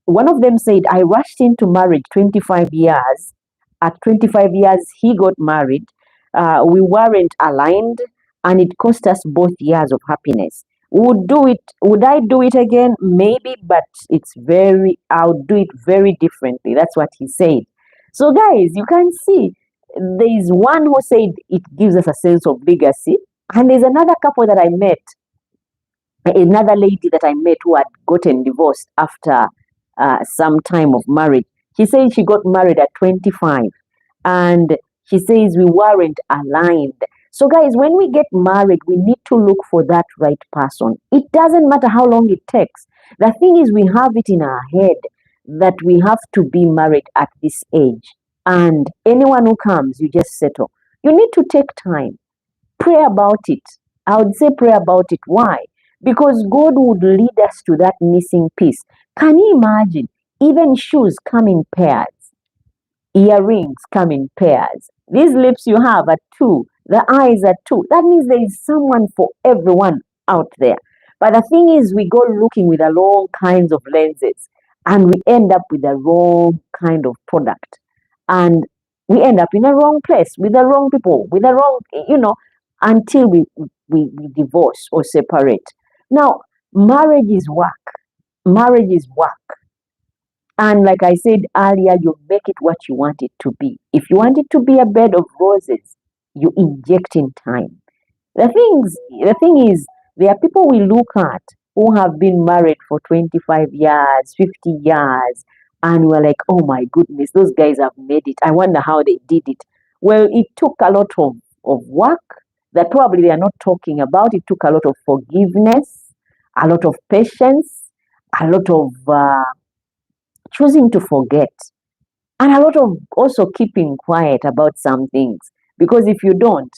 one of them said, "I rushed into marriage 25 years. At 25 years, he got married. We weren't aligned, and it cost us both years of happiness. Would I do it again? Maybe, but I'll do it very differently." That's what he said. So guys, you can see there is one who said it gives us a sense of legacy, and there's another couple that I met, another lady that I met who had gotten divorced after some time of marriage. She said she got married at 25, and she says we weren't aligned. So, guys, when we get married, we need to look for that right person. It doesn't matter how long it takes. The thing is, we have it in our head that we have to be married at this age. And anyone who comes, you just settle. You need to take time. Pray about it. I would say pray about it. Why? Because God would lead us to that missing piece. Can you imagine? Even shoes come in pairs. Earrings come in pairs. These lips you have are two. The eyes are two. That means there is someone for everyone out there. But the thing is, we go looking with the wrong kinds of lenses, and we end up with the wrong kind of product. And we end up in the wrong place with the wrong people, with the wrong, until we divorce or separate. Now, marriage is work. Marriage is work. And like I said earlier, you make it what you want it to be. If you want it to be a bed of roses, you inject in time. The thing is, there are people we look at who have been married for 25 years, 50 years, and we're like, oh my goodness, those guys have made it. I wonder how they did it. Well, it took a lot of work that probably they are not talking about. It took a lot of forgiveness, a lot of patience, a lot of choosing to forget, and a lot of also keeping quiet about some things. Because if you don't,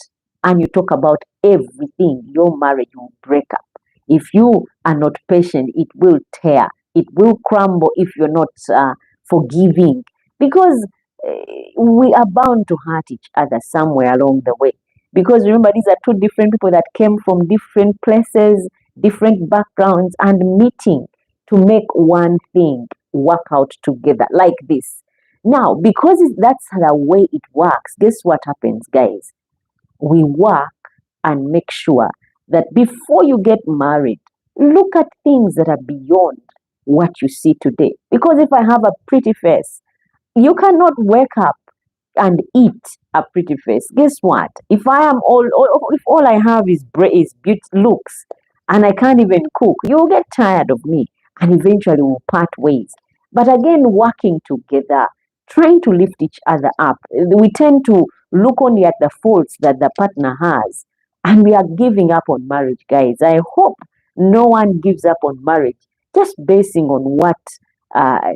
and you talk about everything, your marriage will break up. If you are not patient, it will tear. It will crumble if you're not forgiving. Because we are bound to hurt each other somewhere along the way. Because remember, these are two different people that came from different places, different backgrounds, and meeting to make one thing work out together like this. Now, because that's the way it works, guess what happens, guys? We work and make sure that before you get married, Look at things that are beyond what you see today. Because if I have a pretty face, you cannot wake up and eat a pretty face. Guess what? If I am if all I have is beauty looks, and I can't even cook, you'll get tired of me, and eventually we'll part ways. But again, working together, trying to lift each other up, we tend to look only at the faults that the partner has, and we are giving up on marriage, guys. I hope no one gives up on marriage just basing on what uh,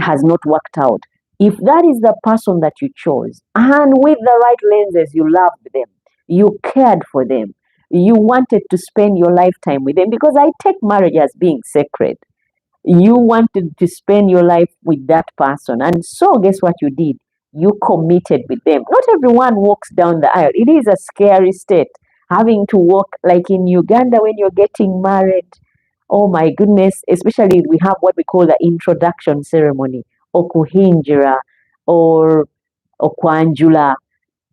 has not worked out. If that is the person that you chose, and with the right lenses, you loved them, you cared for them, you wanted to spend your lifetime with them, because I take marriage as being sacred. You wanted to spend your life with that person. And so, guess what you did? You committed with them. Not everyone walks down the aisle. It is a scary state having to walk like in Uganda when you're getting married. Oh my goodness, especially we have what we call the introduction ceremony, okuhinjira or okwanjula.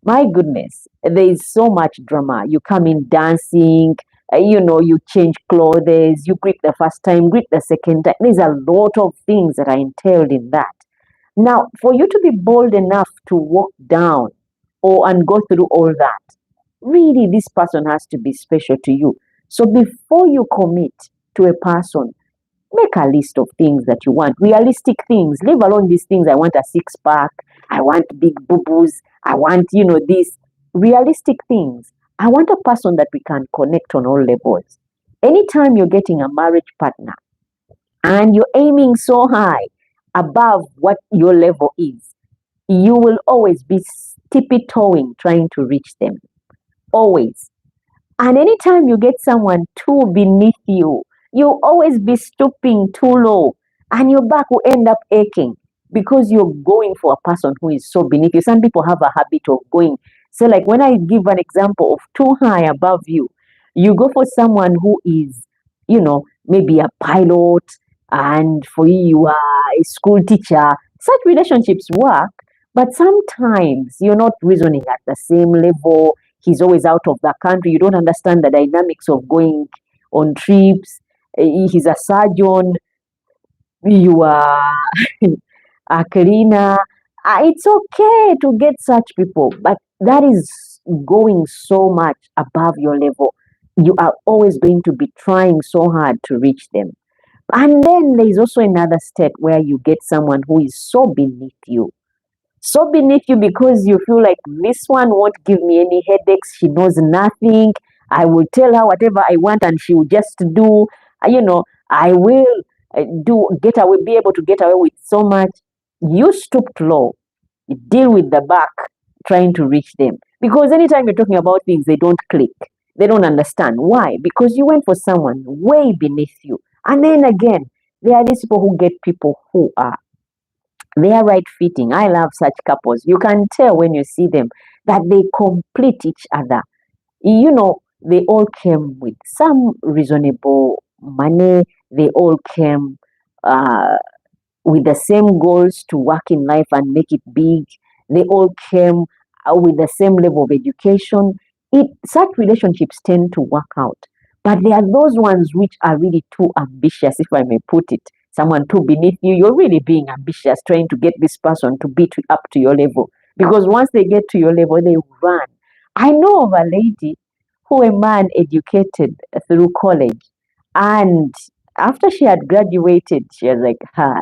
My goodness, there is so much drama. You come in dancing, you change clothes, you greet the first time, greet the second time. There's a lot of things that are entailed in that. Now, for you to be bold enough to walk down and go through all that, really, this person has to be special to you. So before you commit to a person, make a list of things that you want, realistic things. Leave alone these things. I want a six pack. I want big boo boos. I want, these realistic things. I want a person that we can connect on all levels. Anytime you're getting a marriage partner and you're aiming so high above what your level is, you will always be tippy toeing trying to reach them. Always. And anytime you get someone too beneath you, you'll always be stooping too low, and your back will end up aching because you're going for a person who is so beneath you. Some people have a habit of going. So, like when I give an example of too high above you, you go for someone who is, maybe a pilot, and for you, you are a school teacher. Such relationships work, but sometimes you're not reasoning at the same level. He's always out of the country. You don't understand the dynamics of going on trips. He's a surgeon. You are a cleaner. It's okay to get such people, but that is going so much above your level. You are always going to be trying so hard to reach them. And then there is also another step where you get someone who is so beneath you, so beneath you because you feel like this one won't give me any headaches. She knows nothing. I will tell her whatever I want and she will just do. I will be able to get away with so much. You stooped low. You deal with the back trying to reach them. Because anytime you're talking about things, they don't click. They don't understand. Why? Because you went for someone way beneath you. And then again, there are these people who get people who are they are right fitting. I love such couples. You can tell when you see them that they complete each other. They all came with some reasonable money. They all came with the same goals to work in life and make it big. They all came with the same level of education. Such relationships tend to work out. But there are those ones which are really too ambitious, if I may put it. Someone too beneath you, you're really being ambitious, trying to get this person to be up to your level. Because once they get to your level, they run. I know of a lady who a man educated through college, and after she had graduated, she was like,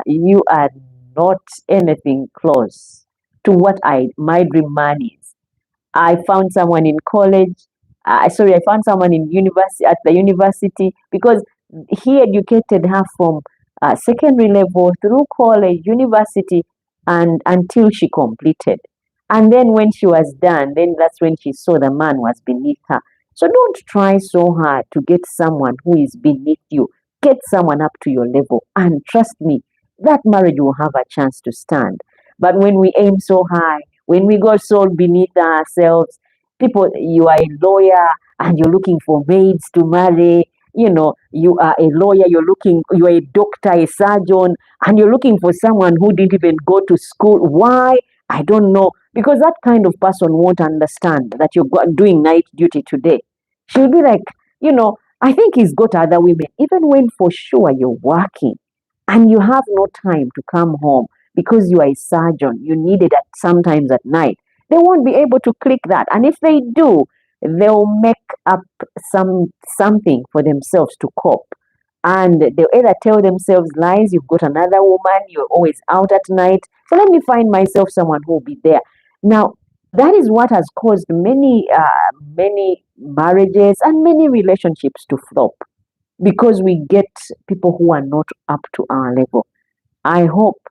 you are not anything close to what my dream man is. I found someone in college. I found someone in university at the university because he educated her from secondary level through college, university, and until she completed. And then when she was done, then that's when she saw the man was beneath her. So don't try so hard to get someone who is beneath you. Get someone up to your level, and trust me, that marriage will have a chance to stand. But when we aim so high, when we go so beneath ourselves, people, you are a lawyer and you're looking for maids to marry. You are a lawyer, you're a doctor, a surgeon, and you're looking for someone who didn't even go to school. Why? I don't know. Because that kind of person won't understand that you're doing night duty today. She'll be like, I think he's got other women, even when for sure you're working and you have no time to come home because you are a surgeon, you need it at sometimes at night. They won't be able to click that. And if they do, they'll make up something for themselves to cope. And they'll either tell themselves lies, you've got another woman, you're always out at night. So let me find myself someone who will be there. Now, that is what has caused many marriages and many relationships to flop because we get people who are not up to our level. I hope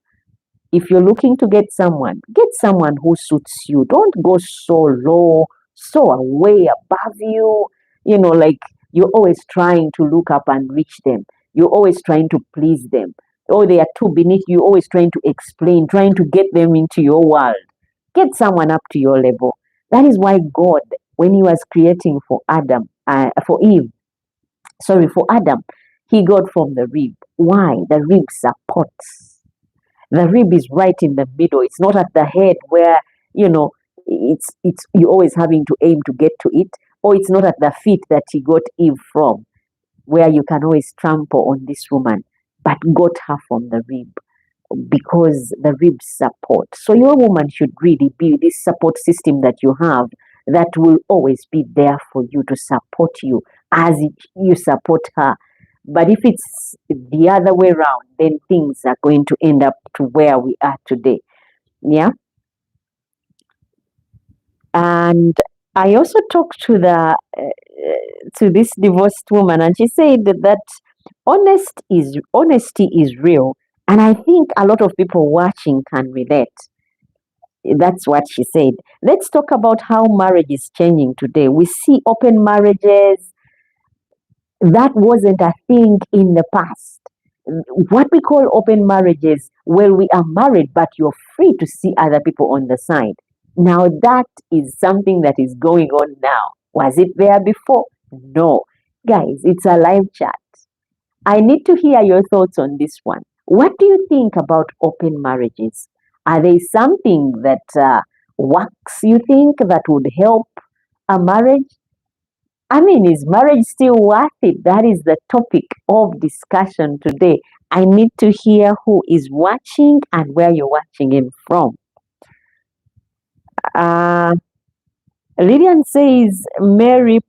if you're looking to get someone who suits you. Don't go so low, so way above you. Like you're always trying to look up and reach them. You're always trying to please them. Or they are too beneath you, always trying to explain, trying to get them into your world. Get someone up to your level. That is why God, when He was creating for Adam, He got from the rib. Why? The rib supports. The rib is right in the middle. It's not at the head where, you know, it's you're always having to aim to get to it, or it's not at the feet that He got Eve from, where you can always trample on this woman, but got her from the rib because the ribs support. So your woman should really be this support system that you have that will always be there for you to support you as you support her. But if it's the other way around, then things are going to end up to where we are today. Yeah. And I also talked to this divorced woman, and she said that honesty is real, and I think a lot of people watching can relate. That's what she said. Let's talk about how marriage is changing today. We see open marriages. That wasn't a thing in the past. What we call open marriages, well, we are married, but you're free to see other people on the side. Now, that is something that is going on now. Was it there before? No. Guys, it's a live chat. I need to hear your thoughts on this one. What do you think about open marriages? Are they something that works, you think, that would help a marriage? I mean, is marriage still worth it? That is the topic of discussion today. I need to hear who is watching and where you're watching in from. Uh, Lillian says, Mary,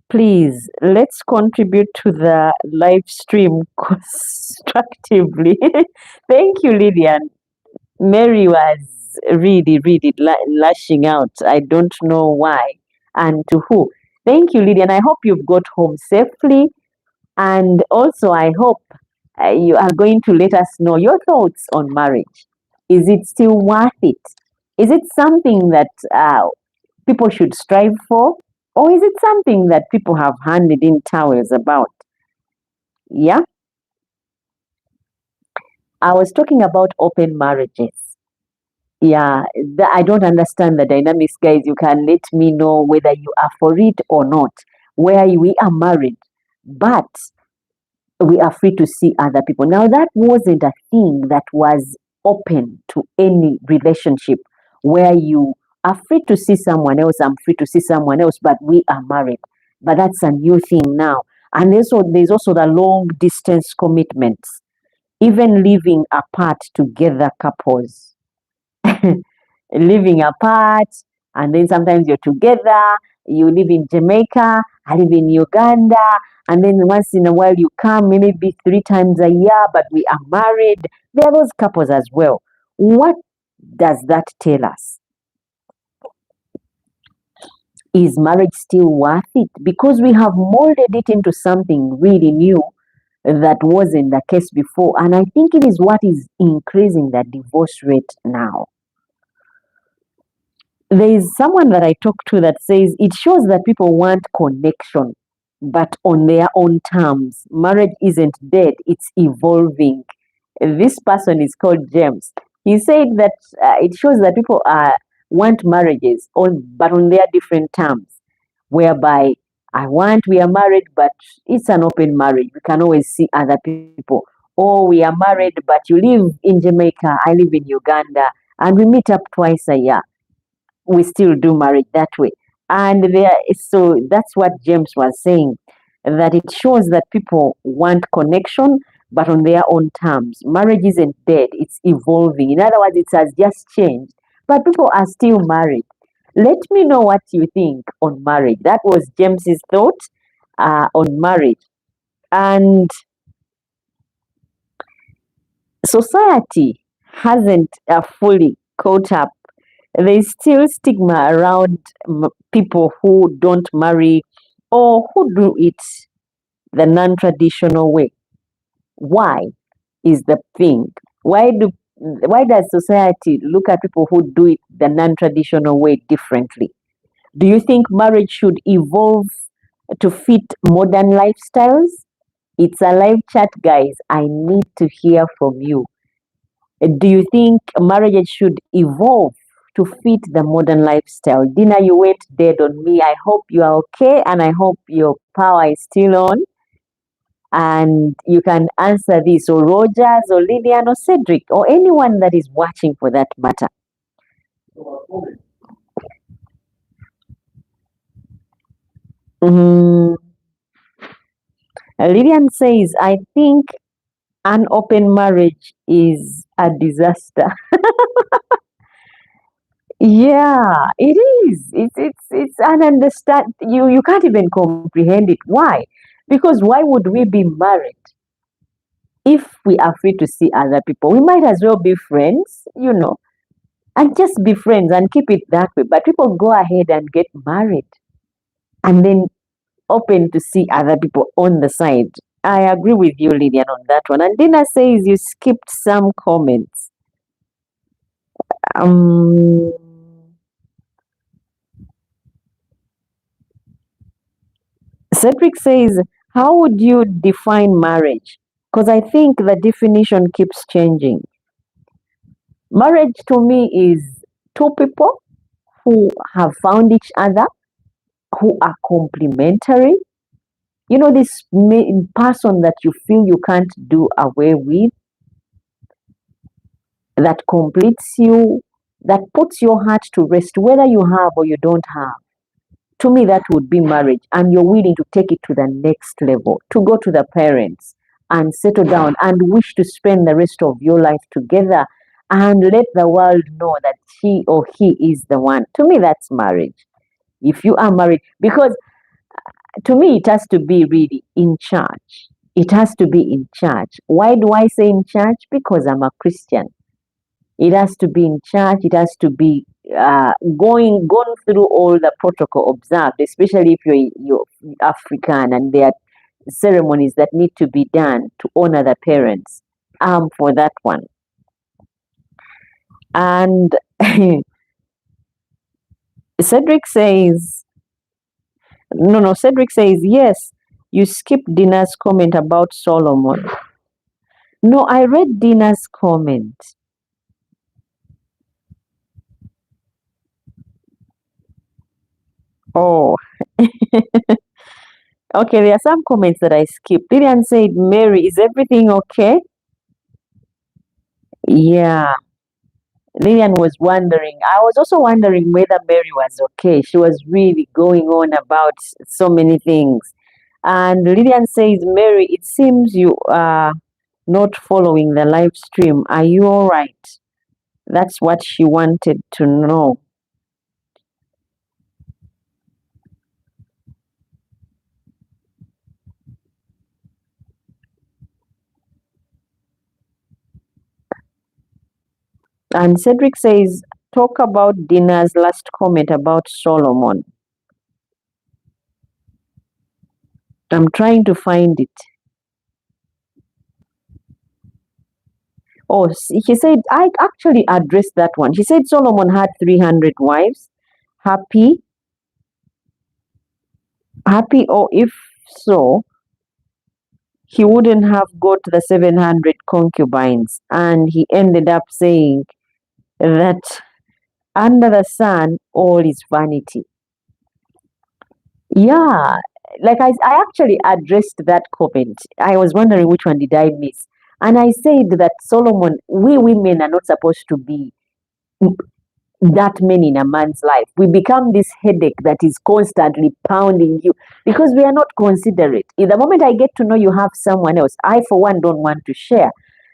please, let's contribute to the live stream constructively. Thank you, Lillian. Mary was really lashing out. I don't know why and to who. Thank you, Lydian. I hope you've got home safely. And also, I hope you are going to let us know your thoughts on marriage. Is it still worth it? Is it something that people should strive for? Or is it something that people have handed in towels about? Yeah. I was talking about open marriages. Yeah, I don't understand the dynamics, guys. You can let me know whether you are for it or not. Where we are married, but we are free to see other people. Now, that wasn't a thing that was open to any relationship where you are free to see someone else, I'm free to see someone else, but we are married. But that's a new thing now. And there's also the long distance commitments, even living apart together couples. Living apart, and then sometimes you're together. You live in Jamaica, I live in Uganda, and then once in a while you come, maybe 3 times a year, but we are married. There are those couples as well. What does that tell us? Is marriage still worth it? Because we have molded it into something really new that wasn't the case before. And I think it is what is increasing the divorce rate now. There is someone that I talked to that says it shows that people want connection, but on their own terms. Marriage isn't dead, it's evolving. This person is called James. He said that it shows that people want marriages, but on their different terms, whereby we are married, but it's an open marriage. We can always see other people. Or we are married, but you live in Jamaica, I live in Uganda, and we meet up twice a year. We still do marriage that way. And so that's what James was saying. that it shows that people want connection, but on their own terms. Marriage isn't dead, it's evolving. In other words, it has just changed, but people are still married. Let me know what you think on marriage. That was James's thought on marriage. And society hasn't fully caught up. There's still stigma around people who don't marry or who do it the non-traditional way. Why is the thing? Why does society look at people who do it the non-traditional way differently? Do you think marriage should evolve to fit modern lifestyles? It's a live chat, guys. I need to hear from you. Do you think marriage should evolve to fit the modern lifestyle? Dina, you went dead on me. I hope you are okay and I hope your power is still on. And you can answer this, or Rogers, or Lillian, or Cedric, or anyone that is watching for that matter. Mm, Lillian says, I think an open marriage is a disaster. Yeah, it is. It's ununderstand. You can't even comprehend it. Why? Because why would we be married if we are free to see other people? We might as well be friends, and just be friends and keep it that way. But people go ahead and get married and then open to see other people on the side. I agree with you, Lillian, on that one. And Dina says you skipped some comments. Um, Cedric says, how would you define marriage? Because I think the definition keeps changing. Marriage to me is two people who have found each other, who are complementary. This person that you feel you can't do away with, that completes you, that puts your heart to rest, whether you have or you don't have. To me, that would be marriage. And you're willing to take it to the next level, to go to the parents and settle down and wish to spend the rest of your life together and let the world know that she or he is the one. To me, that's marriage. If you are married, because to me, it has to be really in church. It has to be in church. Why do I say in church? Because I'm a Christian. It has to be in church. It has to be gone through all the protocol observed, especially if you're African and there are ceremonies that need to be done to honor the parents. For that one. And Cedric says, no, Cedric says, yes, you skipped Dina's comment about Solomon. No, I read Dina's comment. Oh, okay, there are some comments that I skipped. Lillian said, Mary, is everything okay? Yeah, Lillian was wondering. I was also wondering whether Mary was okay. She was really going on about so many things. And Lillian says, Mary, it seems you are not following the live stream. Are you all right? That's what she wanted to know. And Cedric says, talk about Dina's last comment about Solomon. I'm trying to find it. Oh, she said, I actually addressed that one. She said Solomon had 300 wives. Happy? Happy, or if so, he wouldn't have got the 700 concubines. And he ended up saying that under the sun, all is vanity. Yeah, like I actually addressed that comment. I was wondering which one did I miss. And I said that Solomon, we women are not supposed to be that many in a man's life. We become this headache that is constantly pounding you because we are not considerate. In the moment I get to know you have someone else, I for one don't want to share.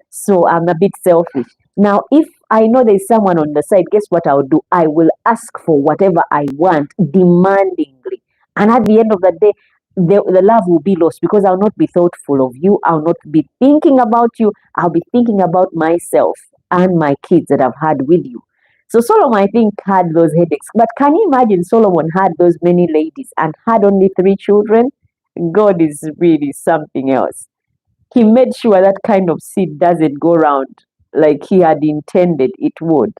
So I'm a bit selfish. Now, if I know there's someone on the side, guess what I'll do? I will ask for whatever I want demandingly. And at the end of the day, the love will be lost because I'll not be thoughtful of you. I'll not be thinking about you. I'll be thinking about myself and my kids that I've had with you. So Solomon, I think, had those headaches. But can you imagine Solomon had those many ladies and had only 3 children? God is really something else. He made sure that kind of seed doesn't go around like he had intended it would.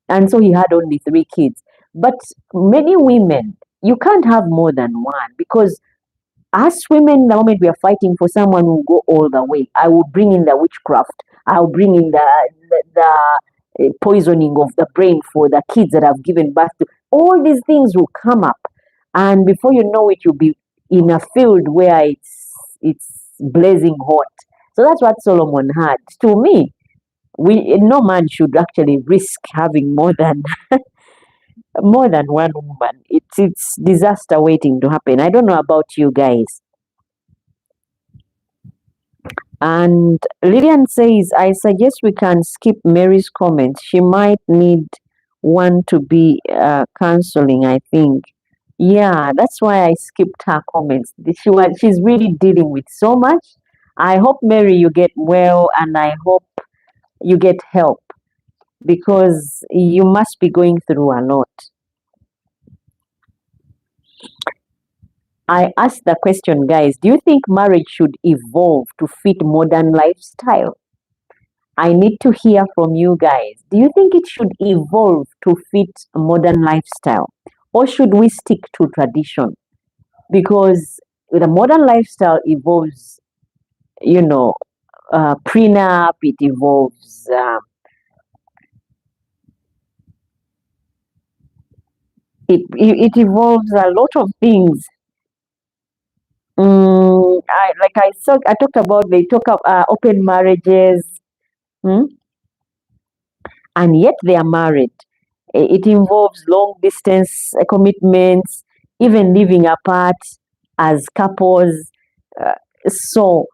And so he had only 3 kids. But many women, you can't have more than one because us women, the moment we are fighting for someone who will go all the way, I will bring in the witchcraft. I'll bring in the poisoning of the brain for the kids that I've given birth to. All these things will come up. And before you know it, you'll be in a field where it's blazing hot. So that's what Solomon had. To me, no man should actually risk having more than more than one woman. It's disaster waiting to happen. I don't know about you guys. And Lillian says, I suggest we can skip Mary's comments. She might need one to be counseling, I think. Yeah, that's why I skipped her comments. She's really dealing with so much. I hope, Mary, you get well, and I hope you get help because you must be going through a lot. I asked the question, guys, do you think marriage should evolve to fit modern lifestyle? I need to hear from you guys. Do you think it should evolve to fit modern lifestyle? Or should we stick to tradition? Because the modern lifestyle evolves, prenup, it evolves it evolves a lot of things. I talked about, they talk of open marriages, and yet they are married. It involves long distance commitments, even living apart as couples. So,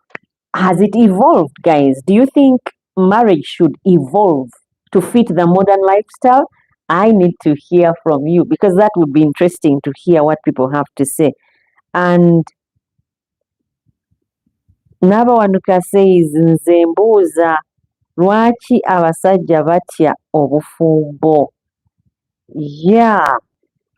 has it evolved, guys? Do you think marriage should evolve to fit the modern lifestyle? I need to hear from you because that would be interesting to hear what people have to say. And Nabawanuka says, nze mbuuza lwaki abasajja batya obufumbo? Yeah.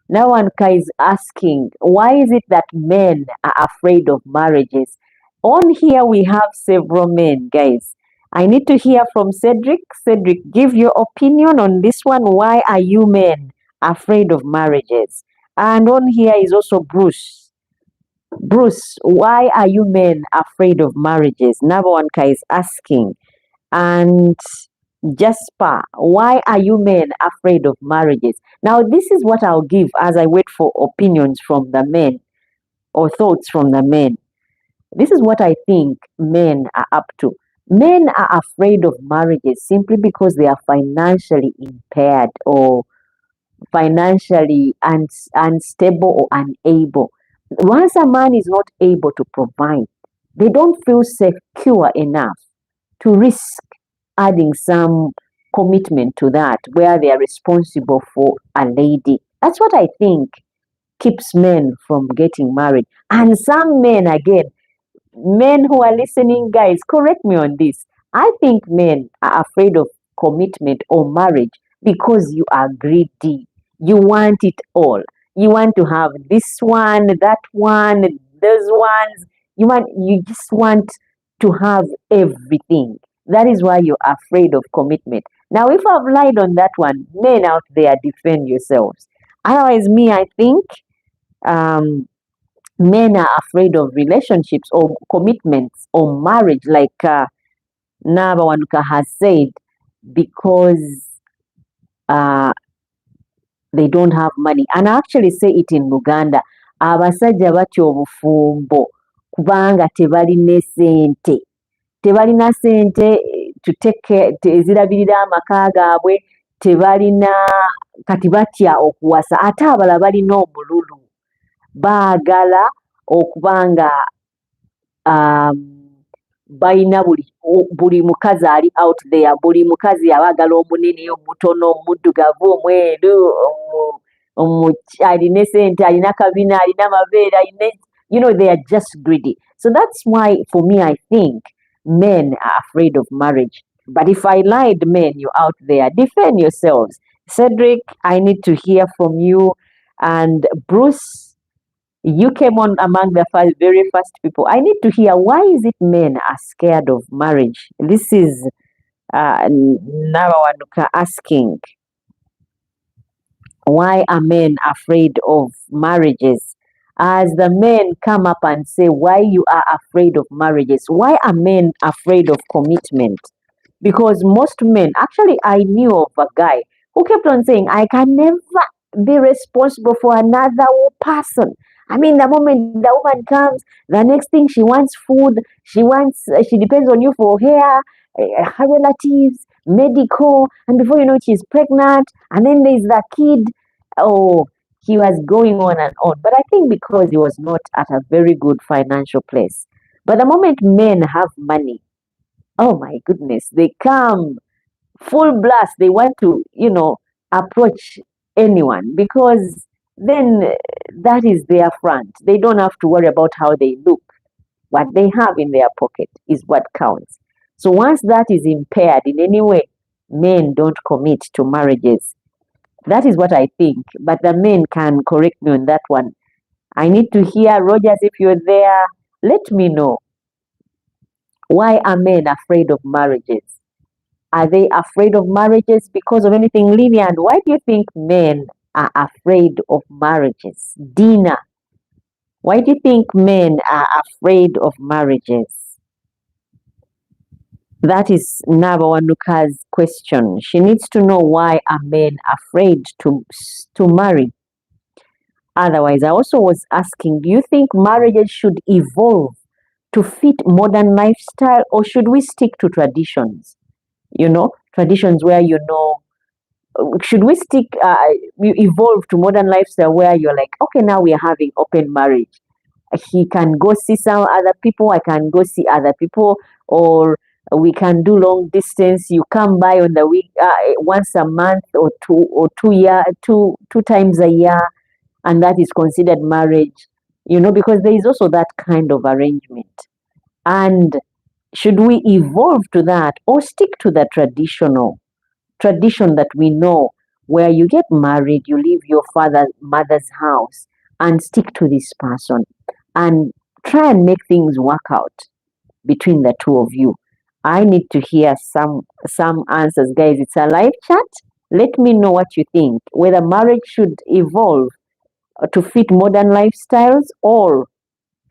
Nabawanuka is asking, why is it that men are afraid of marriages? On here we have several men, guys. I need to hear from Cedric. Cedric, give your opinion on this one. Why are you men afraid of marriages? And on here is also Bruce. Bruce, why are you men afraid of marriages? Nabawanka is asking. And Jasper, why are you men afraid of marriages? Now, this is what I'll give as I wait for opinions from the men or thoughts from the men. This is what I think men are up to. Men are afraid of marriages simply because they are financially impaired or financially unstable or unable. Once a man is not able to provide, they don't feel secure enough to risk adding some commitment to that where they are responsible for a lady. That's what I think keeps men from getting married. And some men, again, men who are listening, guys, correct me on this. I think men are afraid of commitment or marriage because you are greedy. You want it all. You want to have this one, that one, those ones. You just want to have everything. That is why you're afraid of commitment. Now, if I've lied on that one, men out there, defend yourselves. Otherwise, me, I think men are afraid of relationships or commitments or marriage, like Nabawanuka has said, because they don't have money. And I actually say it in Luganda, abasajja batya obufumbo kubanga tebalina sente. Tebalina sente ezirabirira amaka gaabwe, tebalina kati batya okuwasa ate abalala balina omululu baagala okubanga balina buli mukazi ali out there, buli mukazi abaagala omunene omutono omuddugavu omweru alina sente alina kabina alina mabeere alina, you know, they are just greedy. So that's why for me I think men are afraid of marriage. But if I lied, men, you're out there, defend yourselves. Cedric, I need to hear from you. And Bruce, you came on among the very first people. I need to hear, why is it men are scared of marriage? This is Narawanuka asking, why are men afraid of marriages? As the men come up and say, why you are afraid of marriages? Why are men afraid of commitment? Because most men, actually, I knew of a guy who kept on saying, I can never be responsible for another person. I mean, the moment the woman comes, the next thing she wants food, she depends on you for hair, her relatives, medical, and before you know it, she's pregnant, and then there's the kid. Oh, he was going on and on. But I think because he was not at a very good financial place. But the moment men have money, oh my goodness, they come full blast. They want to, approach anyone because then that is their front. They don't have to worry about how they look. What they have in their pocket is what counts. So once that is impaired in any way, men don't commit to marriages. That is what I think. But the men can correct me on that one. I need to hear, Rogers, if you're there, let me know. Why are men afraid of marriages? Are they afraid of marriages because of anything, Lillian? Why do you think men are afraid of marriages? Dina, why do you think men are afraid of marriages? That is Nabawanuka's question. She needs to know, why are men afraid to marry? Otherwise, I also was asking, do you think marriages should evolve to fit modern lifestyle, or should we stick to traditions? Traditions where, should we evolve to modern lifestyle where you're like, okay, now we are having open marriage. He can go see some other people, I can go see other people, or we can do long distance. You come by on the week, once a month or two times a year, and that is considered marriage, because there is also that kind of arrangement. And should we evolve to that, or stick to the tradition that we know, where you get married, you leave your mother's house and stick to this person and try and make things work out between the two of you? I need to hear some answers, guys. It's a live chat. Let me know what you think, whether marriage should evolve to fit modern lifestyles, or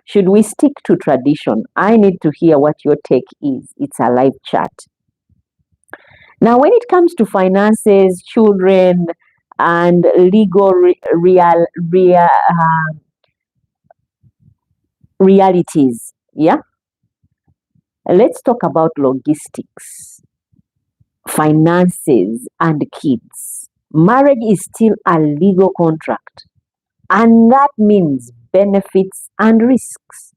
should we stick to tradition? I need to hear what your take is. It's a live chat. Now, when it comes to finances, children, and legal realities, yeah? Let's talk about logistics, finances, and kids. Marriage is still a legal contract, and that means benefits and risks.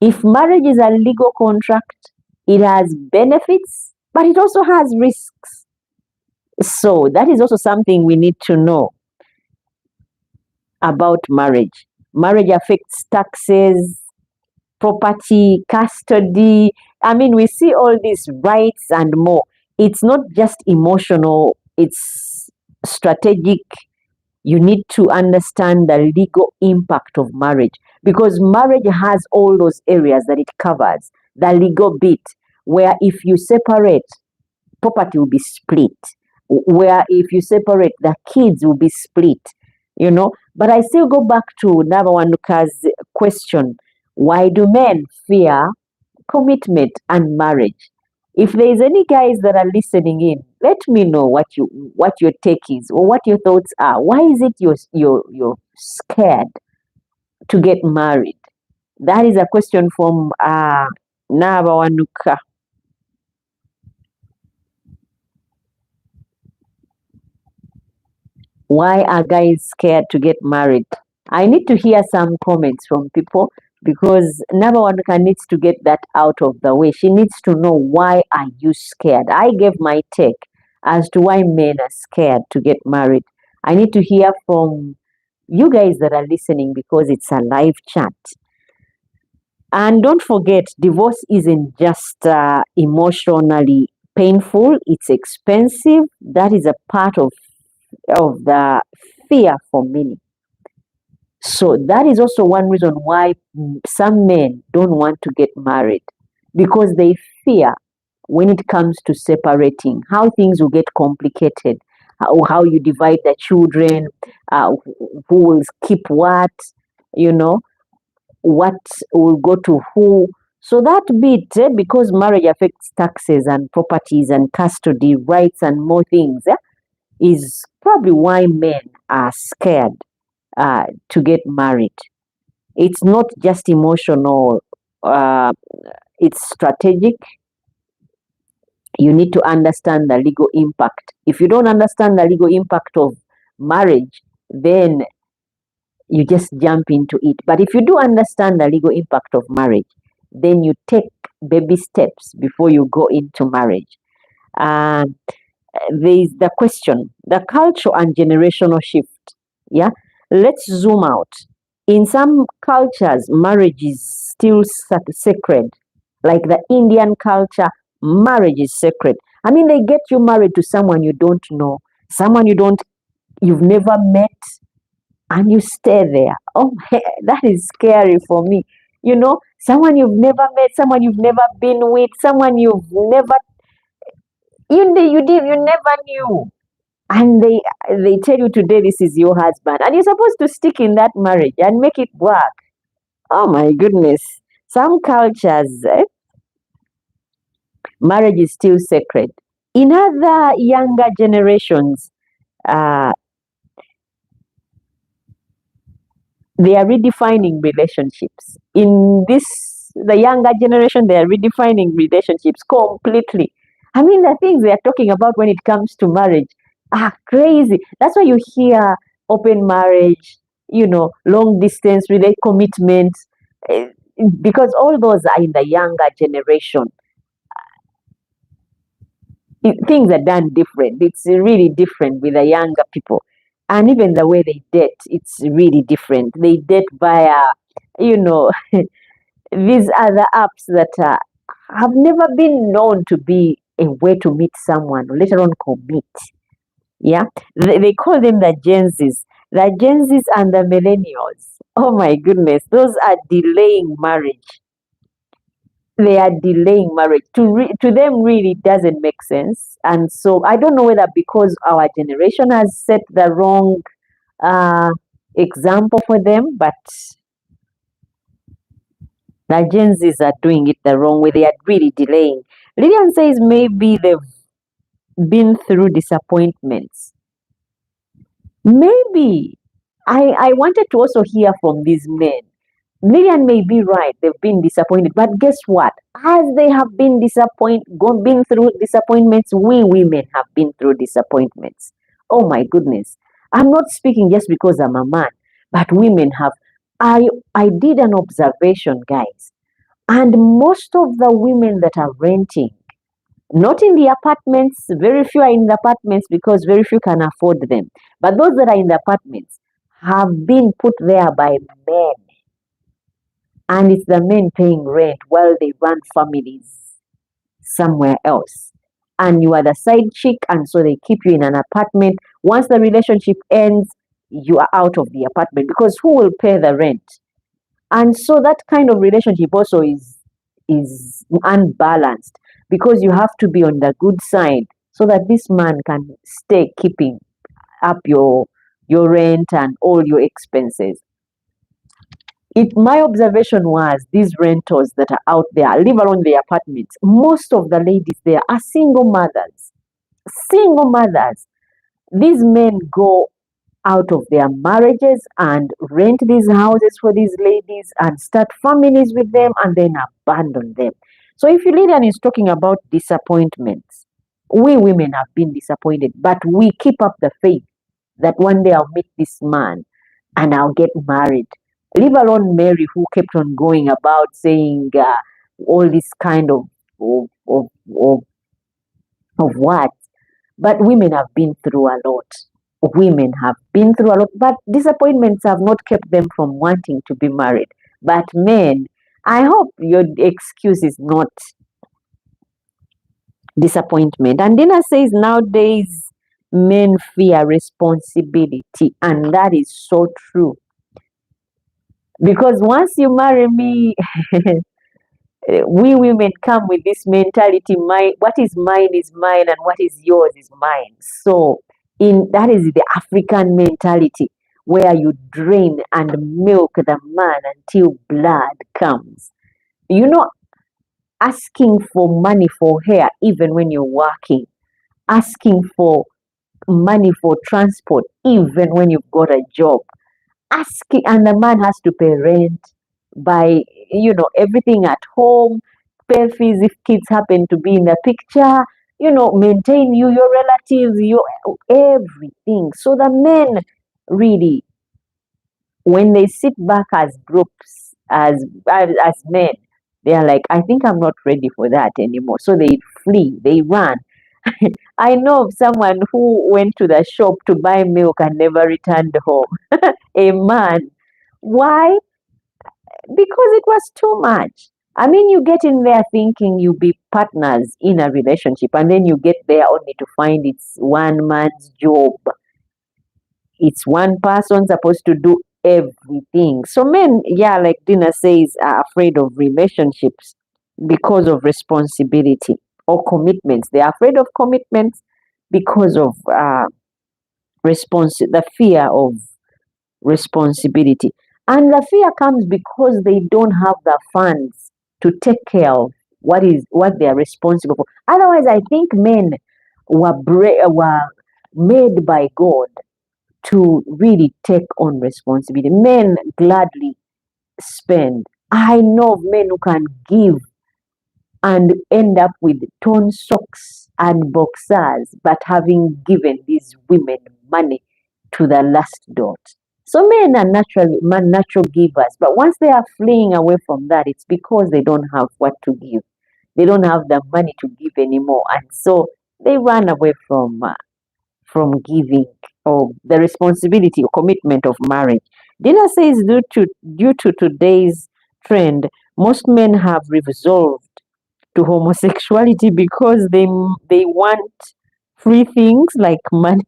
If marriage is a legal contract, it has benefits, but it also has risks. So that is also something we need to know about marriage. Marriage affects taxes, property, custody. I mean, we see all these rights and more. It's not just emotional, it's strategic. You need to understand the legal impact of marriage, because marriage has all those areas that it covers. The legal bit, where if you separate, property will be split. Where if you separate, the kids will be split. But I still go back to Navawanuka's question. Why do men fear commitment and marriage? If there is any guys that are listening in, let me know what your take is, or what your thoughts are. Why is it you're scared to get married? That is a question from Nabawanuka. Why are guys scared to get married? I need to hear some comments from people because number one needs to get that out of the way. She needs to know, why are you scared? I gave my take as to why men are scared to get married. I need to hear from you guys that are listening because it's a live chat. And don't forget, divorce isn't just emotionally painful, it's expensive. That is a part of the fear for many. So that is also one reason why some men don't want to get married, because they fear when it comes to separating, how things will get complicated, how you divide the children, who will keep what, you know, what will go to who. So that bit, because marriage affects taxes and properties and custody rights and more things, is probably why men are scared to get married. It's not just emotional, uh, it's strategic. You need to understand the legal impact. If you don't understand the legal impact of marriage, then you just jump into it. But if you do understand the legal impact of marriage, then you take baby steps before you go into marriage. And there is the question, the culture and generational shift. Yeah, let's zoom out. In some cultures, marriage is still sacred. Like the Indian culture, marriage is sacred. I mean, they get you married to someone you don't know, someone you've never met, and you stay there. Oh, that is scary for me. You know, someone you've never met, someone you've never been with, someone you never knew, and they tell you today this is your husband, and you're supposed to stick in that marriage and make it work. Oh my goodness. Some cultures, marriage is still sacred. In other younger generations, uh, they are redefining relationships. In the younger generation, they are redefining relationships completely. I mean, the things they are talking about when it comes to marriage are crazy. That's why you hear open marriage, long distance, relate commitments, eh, because all those are in the younger generation. Things are done different. It's really different with the younger people. And even the way they date, it's really different. They date via, you know, these other apps that have never been known to be a way to meet someone, later on commit. Yeah. They call them the Gen Zs. The Gen Zs and the millennials. Oh my goodness. Those are delaying marriage. They are delaying marriage. To them, really doesn't make sense. And so I don't know whether because our generation has set the wrong uh, example for them, but the Gen Zs are doing it the wrong way. They are really delaying. Lillian says maybe they've been through disappointments. Maybe. I wanted to also hear from these men. Lillian may be right, they've been disappointed, but guess what? As they have been through disappointments, we women have been through disappointments. Oh my goodness. I'm not speaking just because I'm a man, but women have. I did an observation, guys, and most of the women that are renting, not in the apartments, very few are in the apartments because very few can afford them, but those that are in the apartments have been put there by men, and it's the men paying rent while they run families somewhere else. And you are the side chick, and so they keep you in an apartment. Once the relationship ends, you are out of the apartment because who will pay the rent? And so that kind of relationship also is unbalanced, because you have to be on the good side so that this man can stay keeping up your rent and all your expenses. My observation was these renters that are out there, live around the apartments. Most of the ladies there are single mothers. Single mothers. These men go out of their marriages and rent these houses for these ladies and start families with them and then abandon them. So if Lillian is talking about disappointments, we women have been disappointed, but we keep up the faith. that one day I'll meet this man and I'll get married. Leave alone Mary, who kept on going about saying all this kind of, of, of, of what. But women have been through a lot. Women have been through a lot, but disappointments have not kept them from wanting to be married. But men, I hope your excuse is not disappointment. And Dina says nowadays men fear responsibility, and that is so true. Because once you marry me, we women come with this mentality: what is mine is mine, and what is yours is mine. So, in that is the African mentality where you drain and milk the man until blood comes. You know, asking for money for hair, even when you're working, asking for money for transport, even when you've got a job, asking, and the man has to pay rent, buy, everything at home, pay fees if kids happen to be in the picture, maintain your relatives, your everything. So the men really, when they sit back as groups, as men, they are like, I think I'm not ready for that anymore. So they flee, they run. I know of someone who went to the shop to buy milk and never returned home. A man. Why? Because it was too much. I mean, you get in there thinking you be partners in a relationship, and then you get there only to find it's one man's job. It's one person supposed to do everything. So men, yeah, like Dina says, are afraid of relationships because of responsibility or commitments. They are afraid of commitments because of the fear of responsibility. And the fear comes because they don't have the funds to take care of what they are responsible for. Otherwise, I think men were made by God to really take on responsibility. Men gladly spend. I know of men who can give and end up with torn socks and boxers, but having given these women money to the last dot. So men are natural givers, but once they are fleeing away from that, it's because they don't have what to give. They don't have the money to give anymore, and so they run away from giving or the responsibility or commitment of marriage. Dina says due to today's trend, most men have resolved to homosexuality because they want free things like money.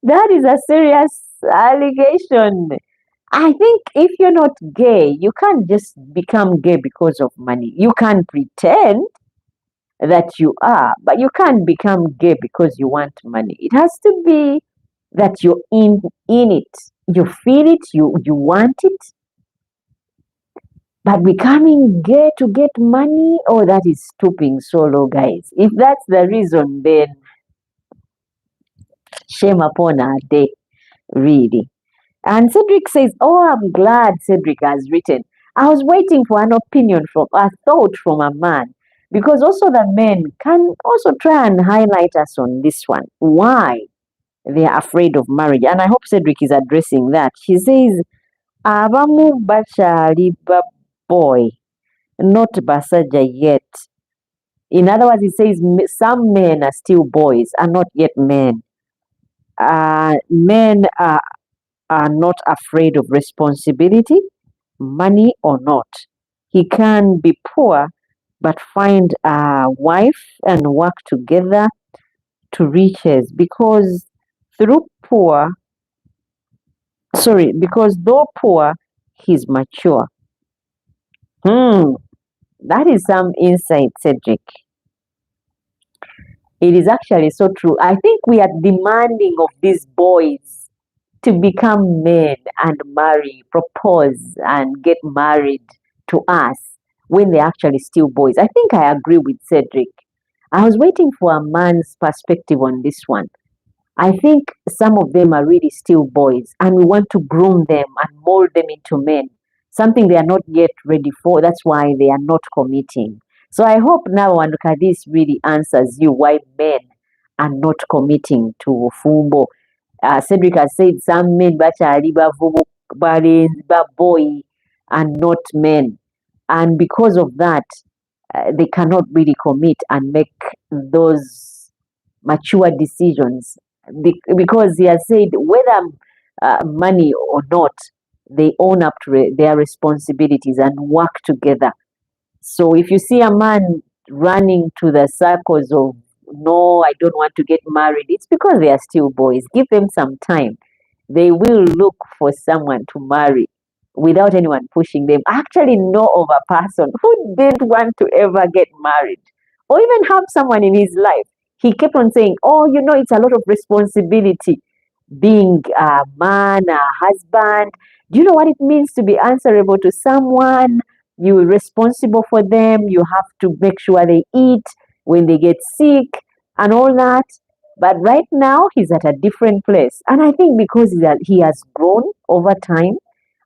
That is a serious allegation. I think if you're not gay, you can't just become gay because of money. You can pretend that you are, but you can't become gay because you want money. It has to be that you're in it. You feel it, you want it. But becoming gay to get money, oh, that is stooping so low, guys. If that's the reason, then shame upon our day, really. And Cedric says, oh, I'm glad Cedric has written. I was waiting for an opinion a thought from a man, because also the men can also try and highlight us on this one. Why they are afraid of marriage. And I hope Cedric is addressing that. She says, abamu bakyali boy, not basajja yet. In other words, he says some men are still boys, are not yet men. Men are not afraid of responsibility, money or not. He can be poor, but find a wife and work together to riches because because though poor, he's mature. That is some insight, Cedric. It is actually so true. I think we are demanding of these boys to become men and marry, propose, and get married to us when they're actually still boys. I think I agree with Cedric. I was waiting for a man's perspective on this one. I think some of them are really still boys, and we want to groom them and mold them into men, something they are not yet ready for. That's why they are not committing. So I hope now, and this really answers you why men and not committing to fumbo. Cedric has said some men bakyali boy and not men. And because of that, they cannot really commit and make those mature decisions because he has said whether money or not, they own up to their responsibilities and work together. So if you see a man running to the circles of no, I don't want to get married, it's because they are still boys. Give them some time. They will look for someone to marry without anyone pushing them. I actually know of a person who didn't want to ever get married or even have someone in his life. He kept on saying, oh, it's a lot of responsibility being a man, a husband. Do you know what it means to be answerable to someone? You're responsible for them. You have to make sure they eat when they get sick and all that. But right now, he's at a different place. And I think because he has grown over time,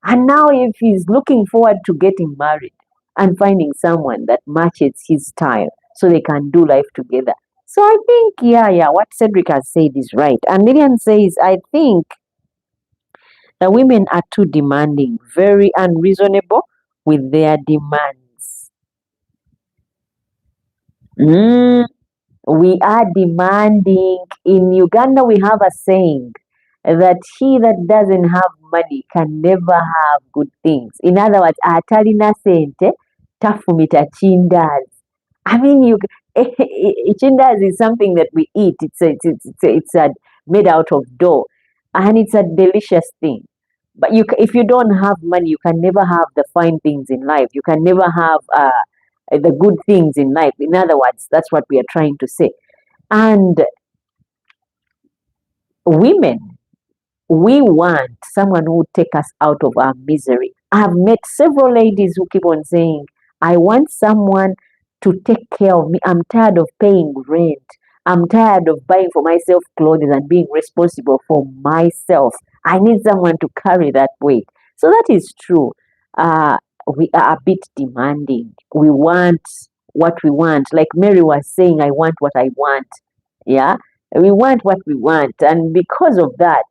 and now if he's looking forward to getting married and finding someone that matches his style so they can do life together. So I think, yeah, what Cedric has said is right. And Lillian says, I think the women are too demanding, very unreasonable with their demands. We are demanding. In Uganda, we have a saying that he that doesn't have money can never have good things. In other words, atalina sente tafumita chindazi. I mean, chindazi is something that we eat. It's made out of dough, and it's a delicious thing. But if you don't have money, you can never have the fine things in life. You can never have the good things in life. In other words, that's what we are trying to say. And women, we want someone who will take us out of our misery. I've met several ladies who keep on saying, I want someone to take care of me. I'm tired of paying rent. I'm tired of buying for myself clothes and being responsible for myself. I need someone to carry that weight. So that is true. We are a bit demanding. We want what we want. Like Mary was saying, I want what I want. Yeah. We want what we want. And because of that,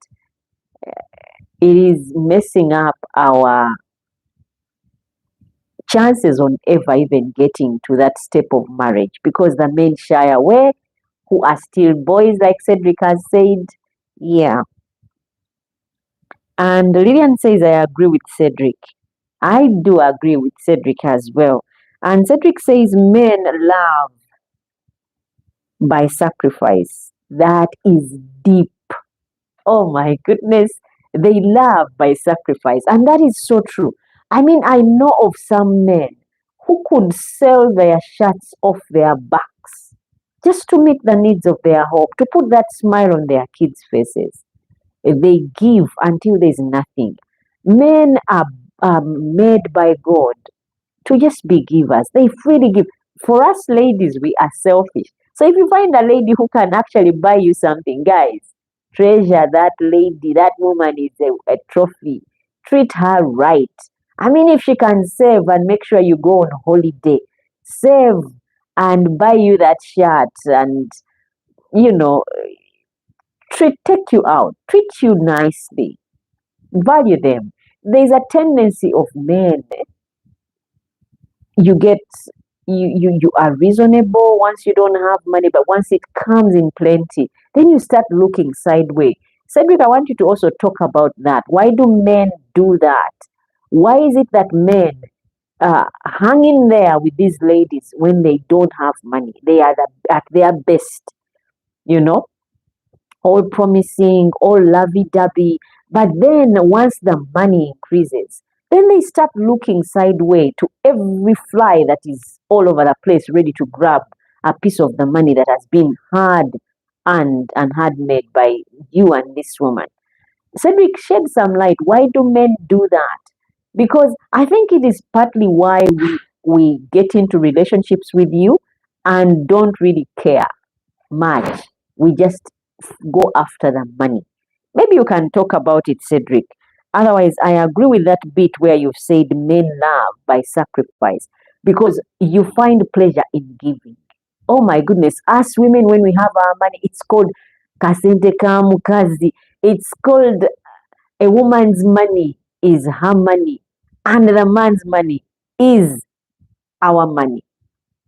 it is messing up our chances on ever even getting to that step of marriage because the men shy away who are still boys, like Cedric has said. Yeah. And Lillian says, I agree with Cedric. I do agree with Cedric as well. And Cedric says, men love by sacrifice. That is deep. Oh my goodness. They love by sacrifice. And that is so true. I mean, I know of some men who could sell their shirts off their backs just to meet the needs of their home, to put that smile on their kids' faces. They give until there's nothing. Men are made by God to just be givers. They freely give. For us ladies, we are selfish. So if you find a lady who can actually buy you something, guys, treasure that lady. That woman is a trophy. Treat her right. I mean, if she can save and make sure you go on holiday, save and buy you that shirt and, take you out, treat you nicely, value them. There's a tendency of men, you get you are reasonable once you don't have money, but once it comes in plenty, then you start looking sideways. Cedric, I want you to also talk about that. Why do men do that? Why is it that men hang in there with these ladies when they don't have money? They are at their best, all promising, all lovey-dovey. But then once the money increases, then they start looking sideways to every fly that is all over the place, ready to grab a piece of the money that has been hard earned and hard made by you and this woman. Cedric, shed some light. Why do men do that? Because I think it is partly why we get into relationships with you and don't really care much. We just go after the money. Maybe you can talk about it, Cedric. Otherwise, I agree with that bit where you've said men love by sacrifice because you find pleasure in giving. Oh my goodness, us women, when we have our money, it's called kasente ka mukazi. It's called a woman's money is her money, and the man's money is our money.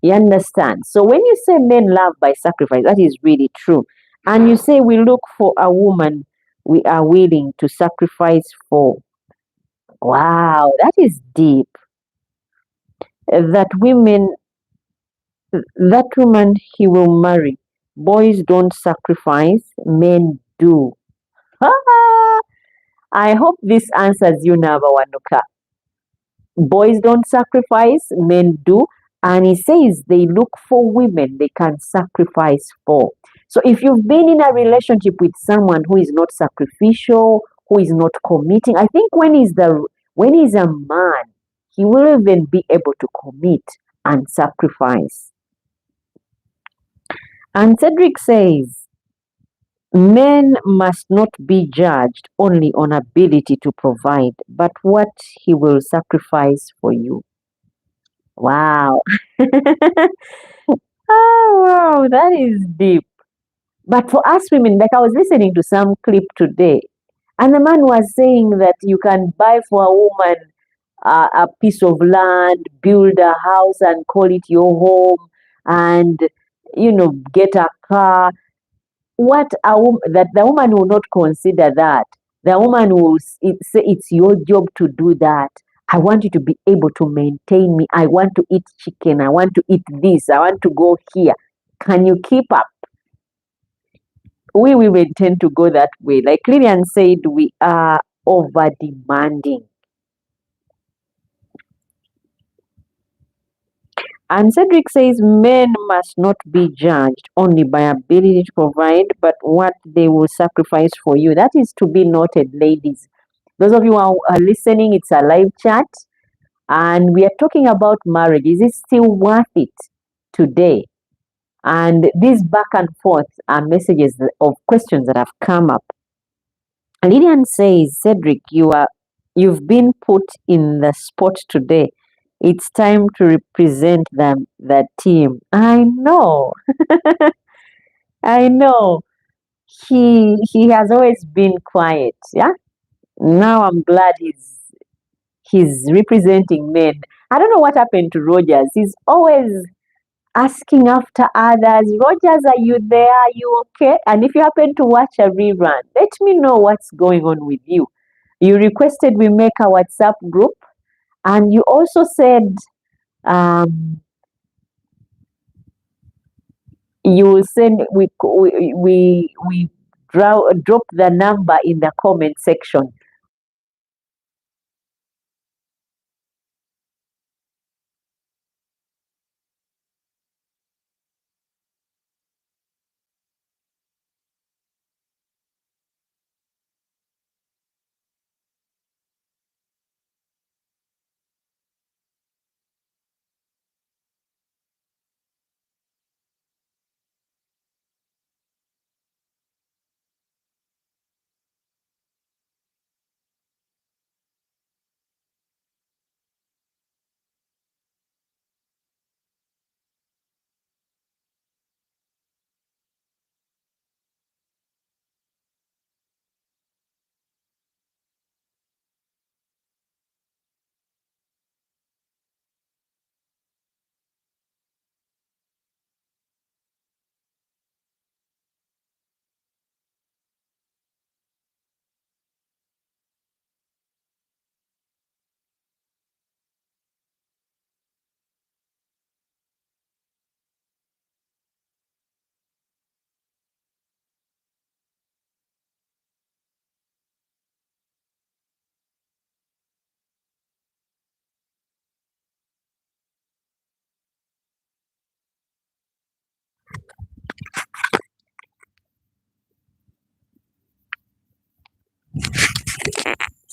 You understand? So when you say men love by sacrifice, that is really true. And you say we look for a woman we are willing to sacrifice for. Wow, that is deep. That women, that woman he will marry. Boys don't sacrifice, men do. I hope this answers you, Navawanuka. Boys don't sacrifice, men do. And he says they look for women they can sacrifice for. So if you've been in a relationship with someone who is not sacrificial, who is not committing, I think when he's a man, he will even be able to commit and sacrifice. And Cedric says, men must not be judged only on ability to provide, but what he will sacrifice for you. Wow. Oh, wow, that is deep. But for us women, like I was listening to some clip today, and the man was saying that you can buy for a woman a piece of land, build a house, and call it your home, and get a car. What that the woman will not consider that. The woman will say it's your job to do that. I want you to be able to maintain me. I want to eat chicken. I want to eat this. I want to go here. Can you keep up? We women tend to go that way. Like Lillian said, we are over demanding. And Cedric says men must not be judged only by ability to provide, but what they will sacrifice for you. That is to be noted, ladies. Those of you who are listening, it's a live chat, and we are talking about marriage. Is it still worth it today? And these back and forth are messages of questions that have come up. Lillian says, Cedric, you've been put in the spot today. It's time to represent the team. I know. I know. He has always been quiet. Yeah. Now I'm glad he's representing men. I don't know what happened to Rogers. He's always asking after others. Rogers, are you there? Are you okay? And if you happen to watch a rerun, let me know what's going on with you. You requested we make a WhatsApp group, and you also said you will send we drop the number in the comment section.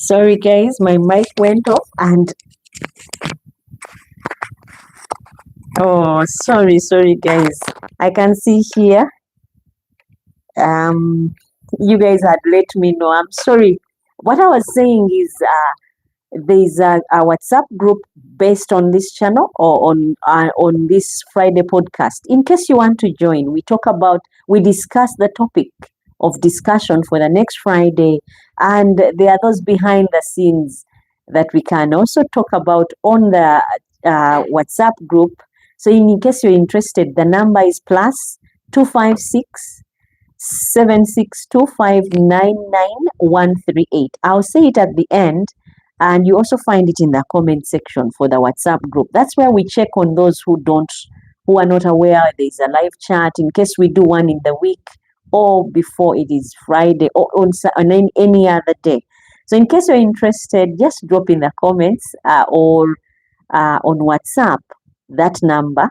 Sorry guys, my mic went off, and oh, sorry guys. I can see here you guys had let me know. I'm sorry. What I was saying is there's a WhatsApp group based on this channel or on this Friday podcast. In case you want to join, we discuss the topic of discussion for the next Friday, and there are those behind the scenes that we can also talk about on the WhatsApp group. So in case you're interested, the number is +256 762599138. I'll say it at the end, and you also find it in the comment section for the WhatsApp group. That's where we check on those who are not aware there's a live chat, in case we do one in the week or before it is Friday or on any other day. So in case you're interested, just drop in the comments or on WhatsApp that number,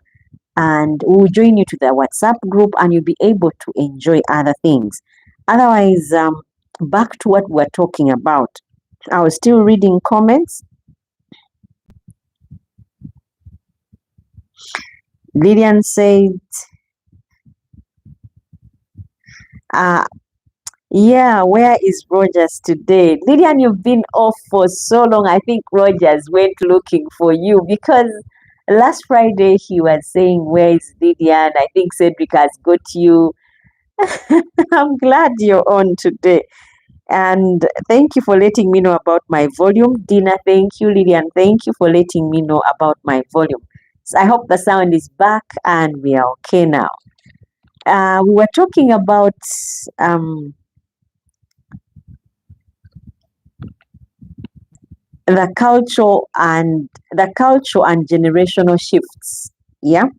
and we'll join you to the WhatsApp group, and you'll be able to enjoy other things. Otherwise, back to what we're talking about. I was still reading comments. Lillian said, yeah, where is Rogers today? Lillian, you've been off for so long. I think Rogers went looking for you, because last Friday he was saying, where is Lillian? I think Cedric has got you. I'm glad you're on today. And thank you for letting me know about my volume. Dina, thank you. Lillian, thank you for letting me know about my volume. So I hope the sound is back and we are okay now. We were talking about the culture and generational shifts. Yeah.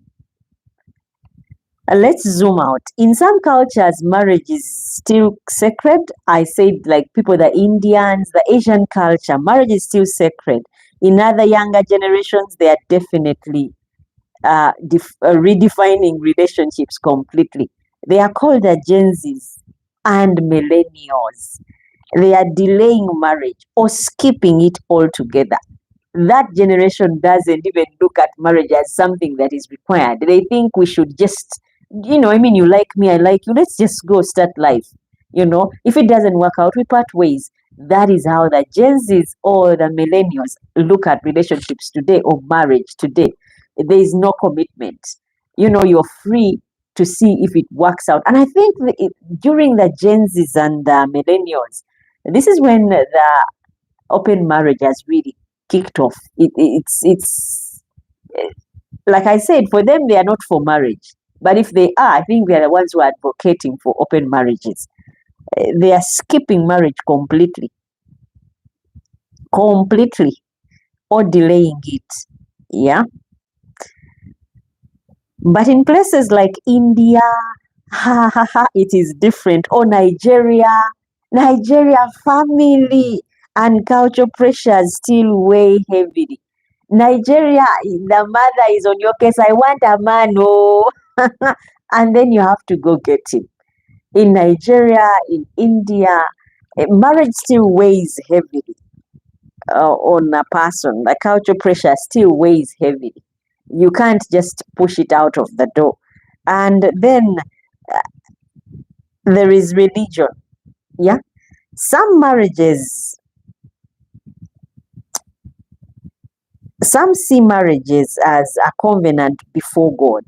Let's zoom out. In some cultures, marriage is still sacred. I said, like people, the Indians, the Asian culture, marriage is still sacred. In other younger generations, they are definitely redefining relationships completely. They are called the Gen Zs and millennials. They are delaying marriage or skipping it altogether. That generation doesn't even look at marriage as something that is required. They think we should just, you like me, I like you, let's just go start life. If it doesn't work out, we part ways. That is how the Gen Zs or the millennials look at relationships today or marriage today. There is no commitment. You're free to see if it works out. And I think during the Gen Zs and the millennials, this is when the open marriage has really kicked off. It's like I said, for them, they are not for marriage. But if they are, I think they are the ones who are advocating for open marriages. They are skipping marriage completely, or delaying it. Yeah. But in places like India, it is different. Or Nigeria family and culture pressures still weigh heavily. Nigeria, the mother is on your case. I want a man, oh, and then you have to go get him. In Nigeria, in India, marriage still weighs heavily on a person. The culture pressure still weighs heavily. You can't just push it out of the door. And then there is religion. Yeah. Some see marriages as a covenant before God.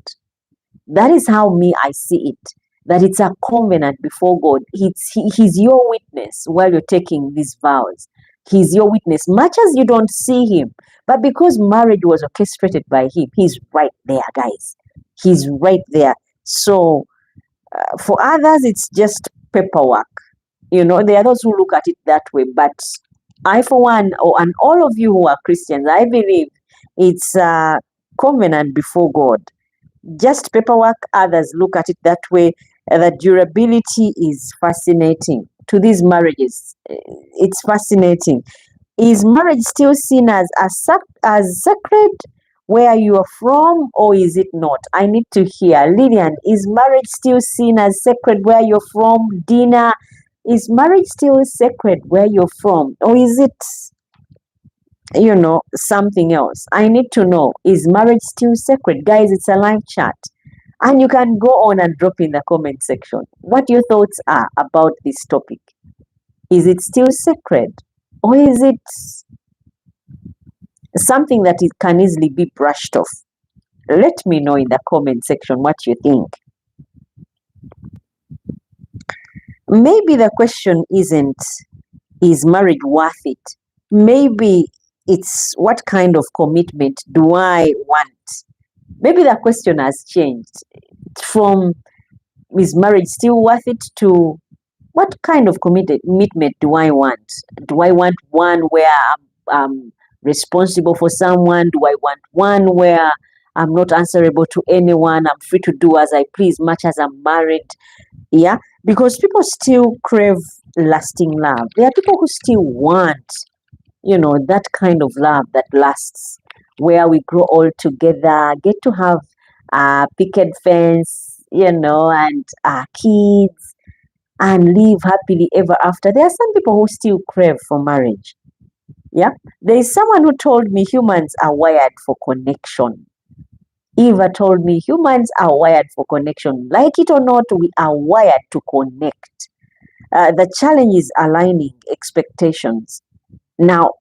That is how I see it. That it's a covenant before God. He's your witness while you're taking these vows. He's your witness, much as you don't see him. But because marriage was orchestrated by him, he's right there, guys. He's right there. So for others, it's just paperwork. There are those who look at it that way. But I, for one, and all of you who are Christians, I believe it's a covenant before God. Just paperwork. Others look at it that way. The durability is fascinating to these marriages. It's fascinating. Is marriage still seen as sacred where you are from, or is it not? I need to hear. Lillian, is marriage still seen as sacred where you're from? Dina, is marriage still sacred where you're from, or is it something else? I need to know, is marriage still sacred? Guys, it's a live chat, and you can go on and drop in the comment section what your thoughts are about this topic. Is it still sacred, or is it something that it can easily be brushed off? Let me know in the comment section what you think. Maybe the question isn't, is marriage worth it? Maybe it's, what kind of commitment do I want? Maybe the question has changed from, is marriage still worth it, to what kind of commitment do I want? Do I want one where I'm responsible for someone? Do I want one where I'm not answerable to anyone? I'm free to do as I please, much as I'm married. Yeah, because people still crave lasting love. There are people who still want, that kind of love that lasts, where we grow all together, get to have a picket fence, and kids, and live happily ever after. There are some people who still crave for marriage. Yeah. There is someone who told me humans are wired for connection. Eva told me humans are wired for connection. Like it or not, we are wired to connect. The challenge is aligning expectations. Now,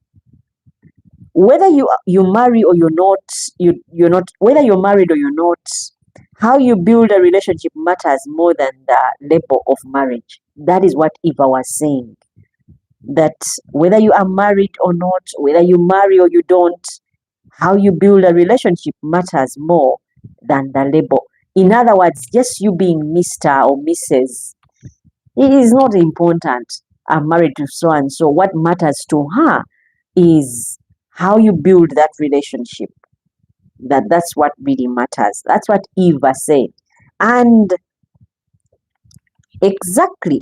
whether you marry or you're not, you're not, whether you're married or you're not, how you build a relationship matters more than the label of marriage. That is what Eva was saying. That whether you are married or not, whether you marry or you don't, how you build a relationship matters more than the label. In other words, just you being Mr. or Mrs. It is not important. I'm married to so and so. What matters to her is how you build that relationship. That's what really matters. That's what Eva said. And exactly,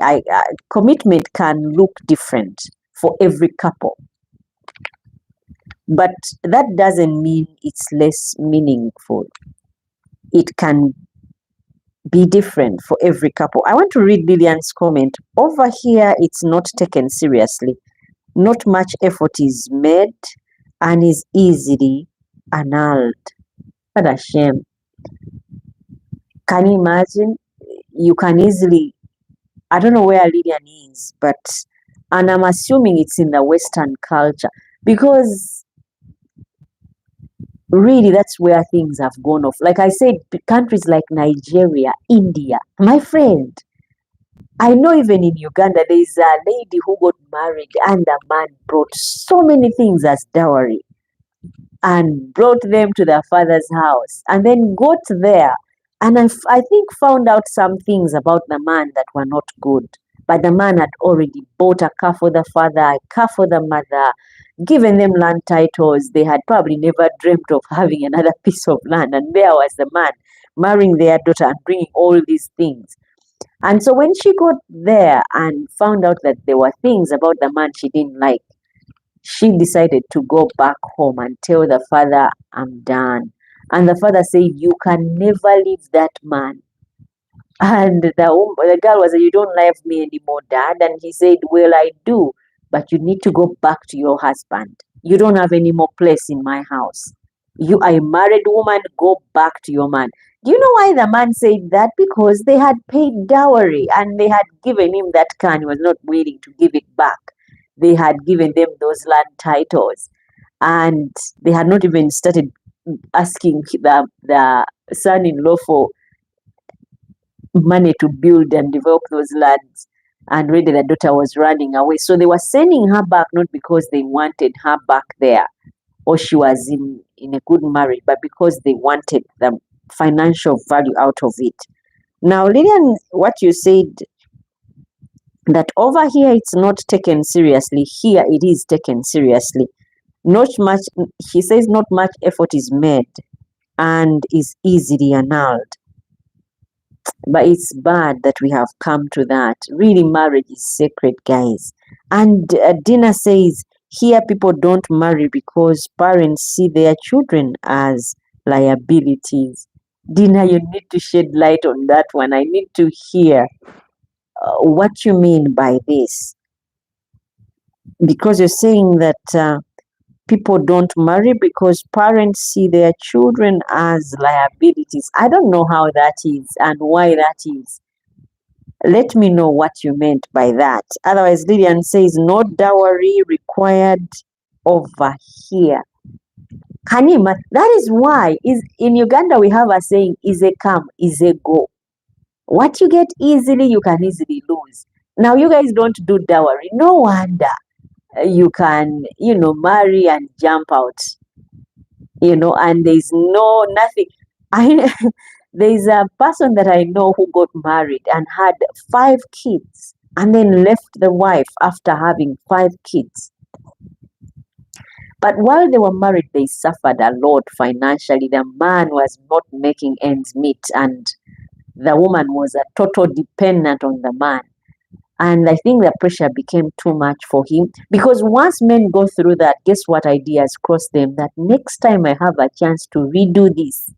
commitment can look different for every couple. But that doesn't mean it's less meaningful. It can be different for every couple. I want to read Lillian's comment. Over here, it's not taken seriously. Not much effort is made and is easily annulled. What a shame. Can you imagine? You can easily, I don't know where Lillian is, and I'm assuming it's in the Western culture, because really that's where things have gone off. Like I said, countries like Nigeria, India, my friend, I know even in Uganda, there is a lady who got married and the man brought so many things as dowry and brought them to their father's house, and then got there and I think found out some things about the man that were not good. But the man had already bought a car for the father, a car for the mother, given them land titles. They had probably never dreamt of having another piece of land. And there was the man marrying their daughter and bringing all these things. And so when she got there and found out that there were things about the man she didn't like, she decided to go back home and tell the father, I'm done. And the father said, you can never leave that man. And the girl was like, you don't love me anymore, Dad. And he said, well, I do, but you need to go back to your husband. You don't have any more place in my house. You are a married woman, go back to your man. Do you know why the man said that? Because they had paid dowry and they had given him that car and he was not willing to give it back. They had given them those land titles and they had not even started asking the son-in-law for money to build and develop those lands, and really the daughter was running away. So they were sending her back not because they wanted her back there or she was in a good marriage, but because they wanted the financial value out of it. Now, Lillian, what you said, that over here it's not taken seriously, here it is taken seriously. Not much, he says, not much effort is made and is easily annulled. But it's bad that we have come to that. Really, marriage is sacred, guys. And Dina says, here people don't marry because parents see their children as liabilities. Dina, you need to shed light on that one. I need to hear what you mean by this. Because you're saying that people don't marry because parents see their children as liabilities. I don't know how that is and why that is. Let me know what you meant by that. Otherwise, Lillian says, no dowry required over here. Can you imagine? That is why is in Uganda we have a saying, is a come, is a go. What you get easily, you can easily lose. Now you guys don't do dowry. No wonder you can, marry and jump out, and there's nothing. I there's a person that I know who got married and had 5 kids and then left the wife after having 5 kids. But while they were married, they suffered a lot financially. The man was not making ends meet, and the woman was a total dependent on the man. And I think the pressure became too much for him, because once men go through that, guess what ideas cross them? That next time I have a chance to redo this,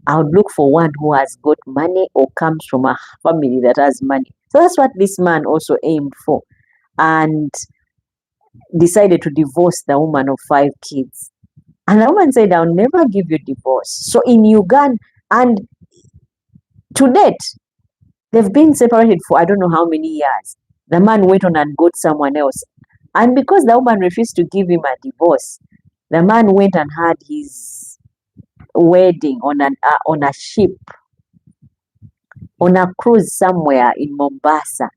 I would look for one who has got money or comes from a family that has money. So that's what this man also aimed for, and decided to divorce the woman of 5 kids. And the woman said, I'll never give you divorce. So in Uganda, and to date, they've been separated for I don't know how many years. The man went on and got someone else. And because the woman refused to give him a divorce, the man went and had his wedding on a ship, on a cruise somewhere in Mombasa.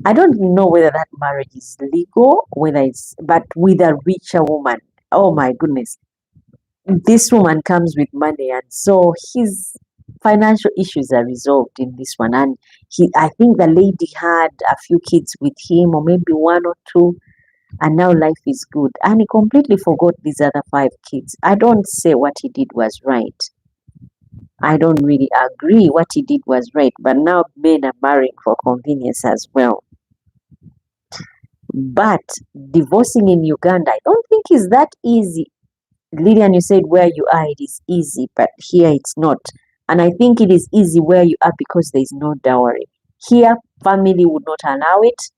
I don't know whether that marriage is legal, but with a richer woman. Oh my goodness. This woman comes with money, and so his financial issues are resolved in this one. And I think the lady had a few kids with him, or maybe 1 or 2, and now life is good. And he completely forgot these other 5 kids. I don't say what he did was right. I don't really agree what he did was right, but now men are marrying for convenience as well. But divorcing in Uganda, I don't think is that easy. Lillian, you said where you are, it is easy, but here it's not. And I think it is easy where you are because there is no dowry. Here, family would not allow it,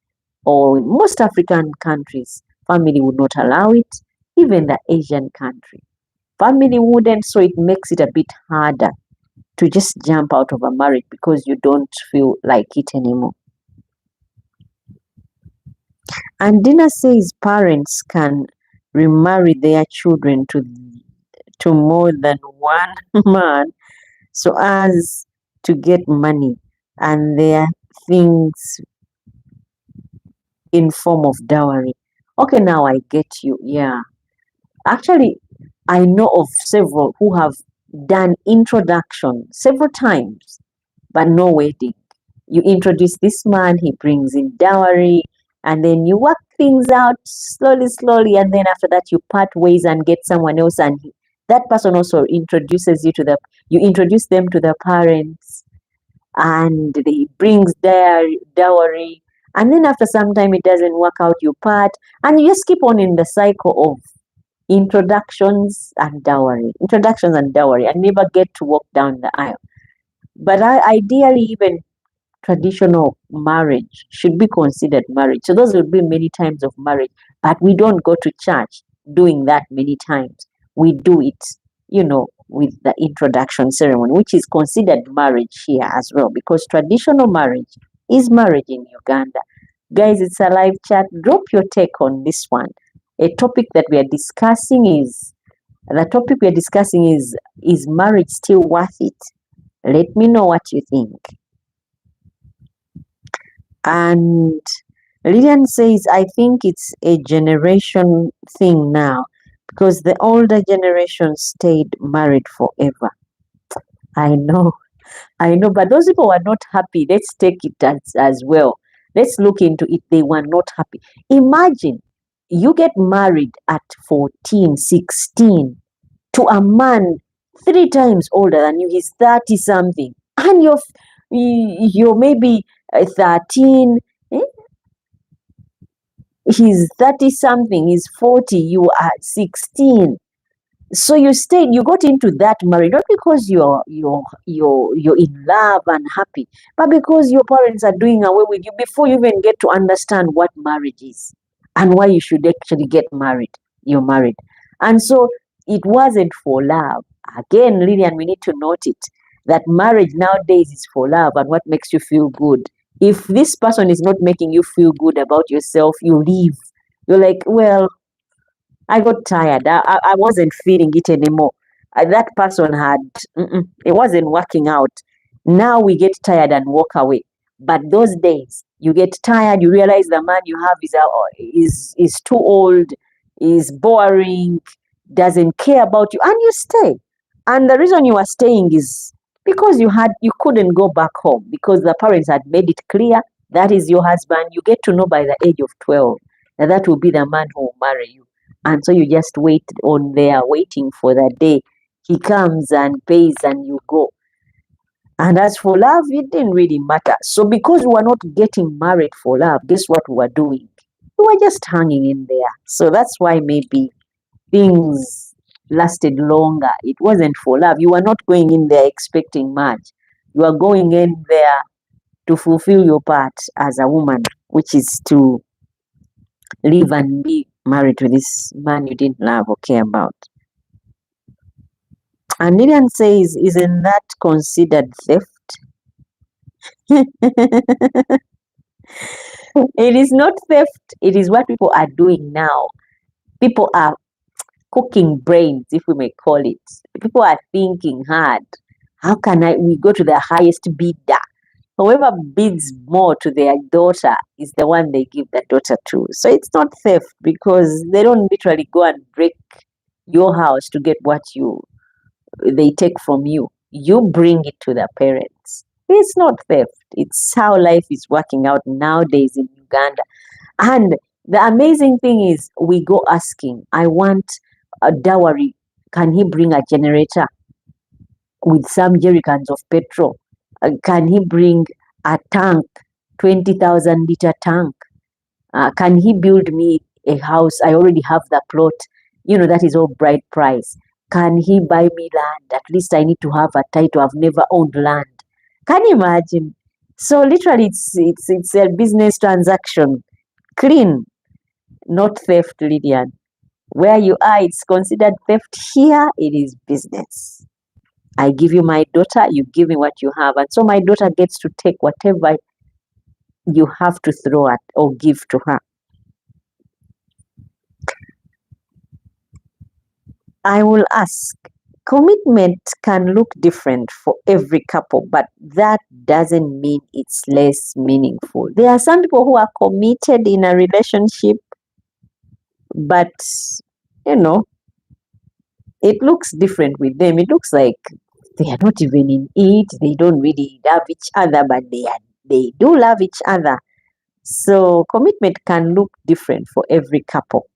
or in most African countries, family would not allow it, even the Asian country. Family wouldn't, so it makes it a bit harder to just jump out of a marriage because you don't feel like it anymore. And Dina says parents can remarry their children to more than one man so as to get money and their things in form of dowry. Okay, now I get you. Yeah. Actually, I know of several who have done introduction several times, but no wedding. You introduce this man, he brings in dowry, and then you work things out slowly, and then after that you part ways and get someone else, and that person also introduces you introduce them to the parents, and he brings their dowry, and then after some time it doesn't work out, you part, and you just keep on in the cycle of introductions and dowry, and never get to walk down the aisle. But ideally, even traditional marriage should be considered marriage. So those would be many times of marriage, but we don't go to church doing that many times. We do it, with the introduction ceremony, which is considered marriage here as well, because traditional marriage is marriage in Uganda. Guys, it's a live chat. Drop your take on this one. The topic we are discussing is marriage still worth it? Let me know what you think. And Lillian says, I think it's a generation thing now because the older generation stayed married forever. I know, but those people were not happy. Let's take it as well. Let's look into it. They were not happy. Imagine you get married at 14, 16 to a man 3 times older than you. He's 30 something, and you're maybe 13. He's 30 something. He's 40. You are 16. So you got into that marriage not because you're in love and happy, but because your parents are doing away with you before you even get to understand what marriage is and why you should actually get married. You're married, and so it wasn't for love. Again, Lillian, we need to note it that marriage nowadays is for love and what makes you feel good. If this person is not making you feel good about yourself, you leave. You're like, well, I got tired. I wasn't feeling it anymore. That person had, it wasn't working out. Now we get tired and walk away. But those days, you get tired, you realize the man you have is too old, is boring, doesn't care about you, and you stay. And the reason you are staying is because you couldn't go back home because the parents had made it clear that is your husband. You get to know by the age of 12 that that will be the man who will marry you. And so you just wait on there, waiting for the day he comes and pays and you go. And as for love, it didn't really matter. So because we were not getting married for love, guess what we were doing? We were just hanging in there. So that's why maybe things lasted longer. It wasn't for love. You were not going in there expecting much. You are going in there to fulfill your part as a woman, which is to live and be married to this man you didn't love or care about. And Lillian says, isn't that considered theft? It is not theft. It is what people are doing now. People are cooking brains, if we may call it. People are thinking hard. How can we go to the highest bidder? Whoever bids more to their daughter is the one they give the daughter to. So it's not theft because they don't literally go and break your house to get what they take from you. You bring it to the parents. It's not theft. It's how life is working out nowadays in Uganda. And the amazing thing is we go asking, I want a dowry. Can he bring a generator with some jerrycans of petrol? Can he bring a tank, 20,000 liter tank? Can he build me a house? I already have the plot. That is all bride price. Can he buy me land? At least I need to have a title. I've never owned land. Can you imagine? So literally, it's a business transaction. Clean, not theft, Lydian. Where you are, it's considered theft. Here, it is business. I give you my daughter, you give me what you have. And so my daughter gets to take whatever you have to throw at or give to her. I will ask, commitment can look different for every couple, but that doesn't mean it's less meaningful. There are some people who are committed in a relationship, but, it looks different with them. It looks like they are not even in it. They don't really love each other, but they do love each other. So commitment can look different for every couple,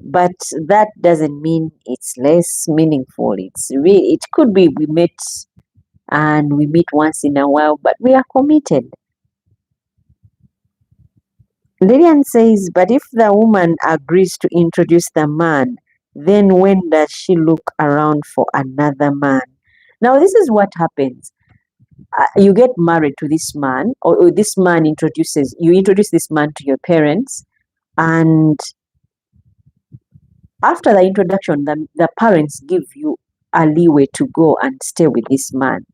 but that doesn't mean it's less meaningful. It could be we met and we meet once in a while, but we are committed. Lillian says, but if the woman agrees to introduce the man, then when does she look around for another man? Now, this is what happens. You get married to this man, or this man introduce this man to your parents, and after the introduction, the parents give you a leeway to go and stay with this man.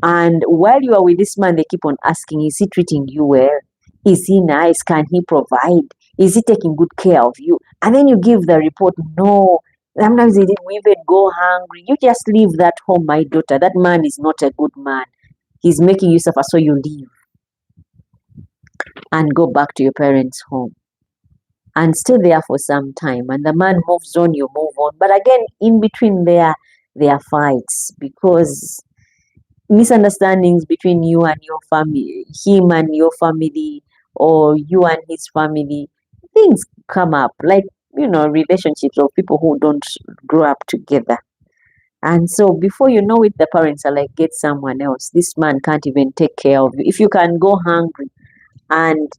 And while you are with this man, they keep on asking, is he treating you well? Is he nice? Can he provide? Is he taking good care of you? And then you give the report, no. Sometimes they didn't even go hungry. You just leave that home, my daughter. That man is not a good man. He's making you suffer, so you leave and go back to your parents' home and stay there for some time. And the man moves on, you move on. But again, in between there are fights because misunderstandings between you and your family, him and your family, or you and his family, things come up like, relationships of people who don't grow up together. And so before you know it, the parents are like, get someone else. This man can't even take care of you. If you can go hungry and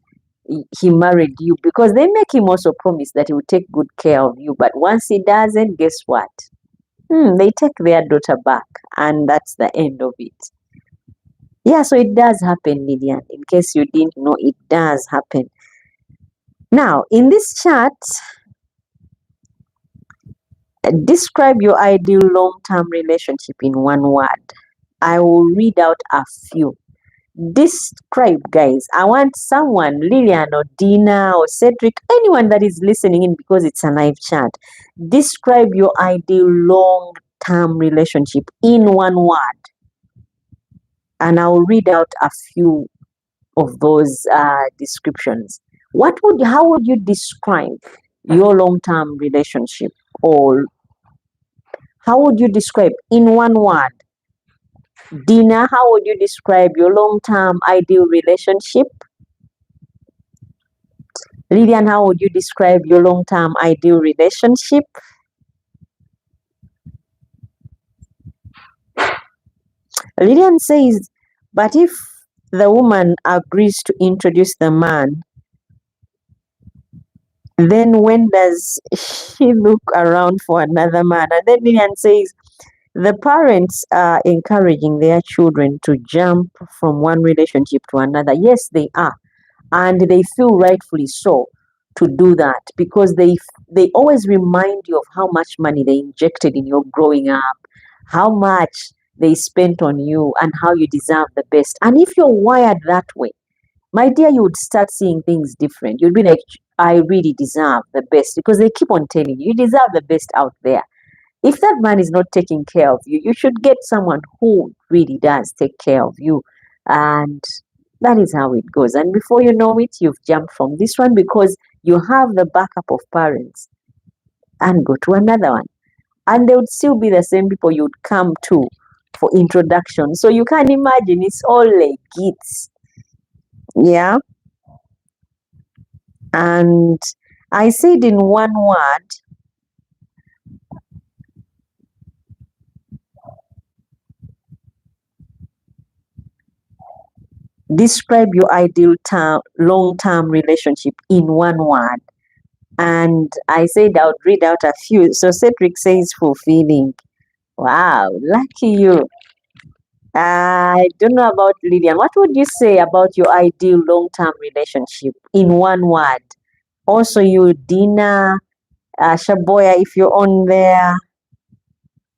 he married you, because they make him also promise that he will take good care of you. But once he doesn't, guess what? They take their daughter back, and that's the end of it. Yeah, so it does happen, Lillian. In case you didn't know, it does happen. Now, in this chart, describe your ideal long-term relationship in one word. I will read out a few. Describe, guys. I want someone, Lillian or Dina or Cedric, anyone that is listening in, because it's a live chat. Describe your ideal long-term relationship in one word. And I'll read out a few of those descriptions. How would you describe your long-term relationship? Or how would you describe in one word? Dina, how would you describe your long-term ideal relationship? Lillian, how would you describe your long-term ideal relationship? Lillian says, but if the woman agrees to introduce the man, then when does she look around for another man? And then Lillian says, the parents are encouraging their children to jump from one relationship to another. Yes, they are. And they feel rightfully so to do that, because they always remind you of how much money they injected in your growing up, how much they spent on you, and how you deserve the best. And if you're wired that way, my dear, you would start seeing things different. You'd be like, I really deserve the best, because they keep on telling you, you deserve the best out there. If that man is not taking care of you, you should get someone who really does take care of you. And that is how it goes. And before you know it, you've jumped from this one because you have the backup of parents, and go to another one. And they would still be the same people you'd come to for introduction. So you can imagine it's all like gifts. Yeah. And I said in one word, describe your ideal long-term relationship in one word. And I said I would read out a few. So Cedric says fulfilling. Wow, lucky you. I don't know about Lillian. What would you say about your ideal long-term relationship in one word? Also, you, Dina, Shaboya, if you're on there,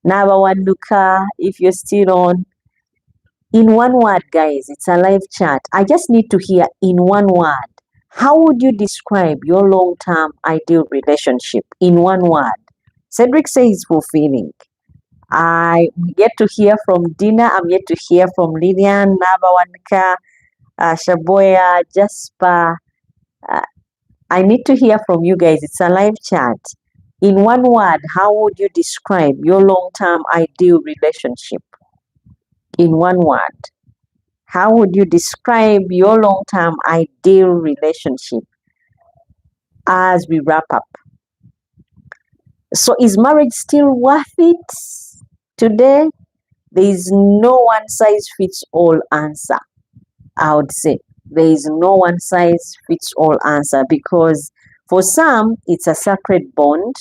Nabawanduka, if you're still on. In one word, guys, it's a live chat. I just need to hear in one word. How would you describe your long-term ideal relationship in one word? Cedric says fulfilling. I get to hear from Dina. I'm yet to hear from Lillian, Nabawanka, Shaboya, Jasper. I need to hear from you guys. It's a live chat. In one word, how would you describe your long-term ideal relationship? In one word, how would you describe your long-term ideal relationship as we wrap up? So is marriage still worth it today? There is no one size fits all answer. I would say there is no one size fits all answer, because for some it's a sacred bond.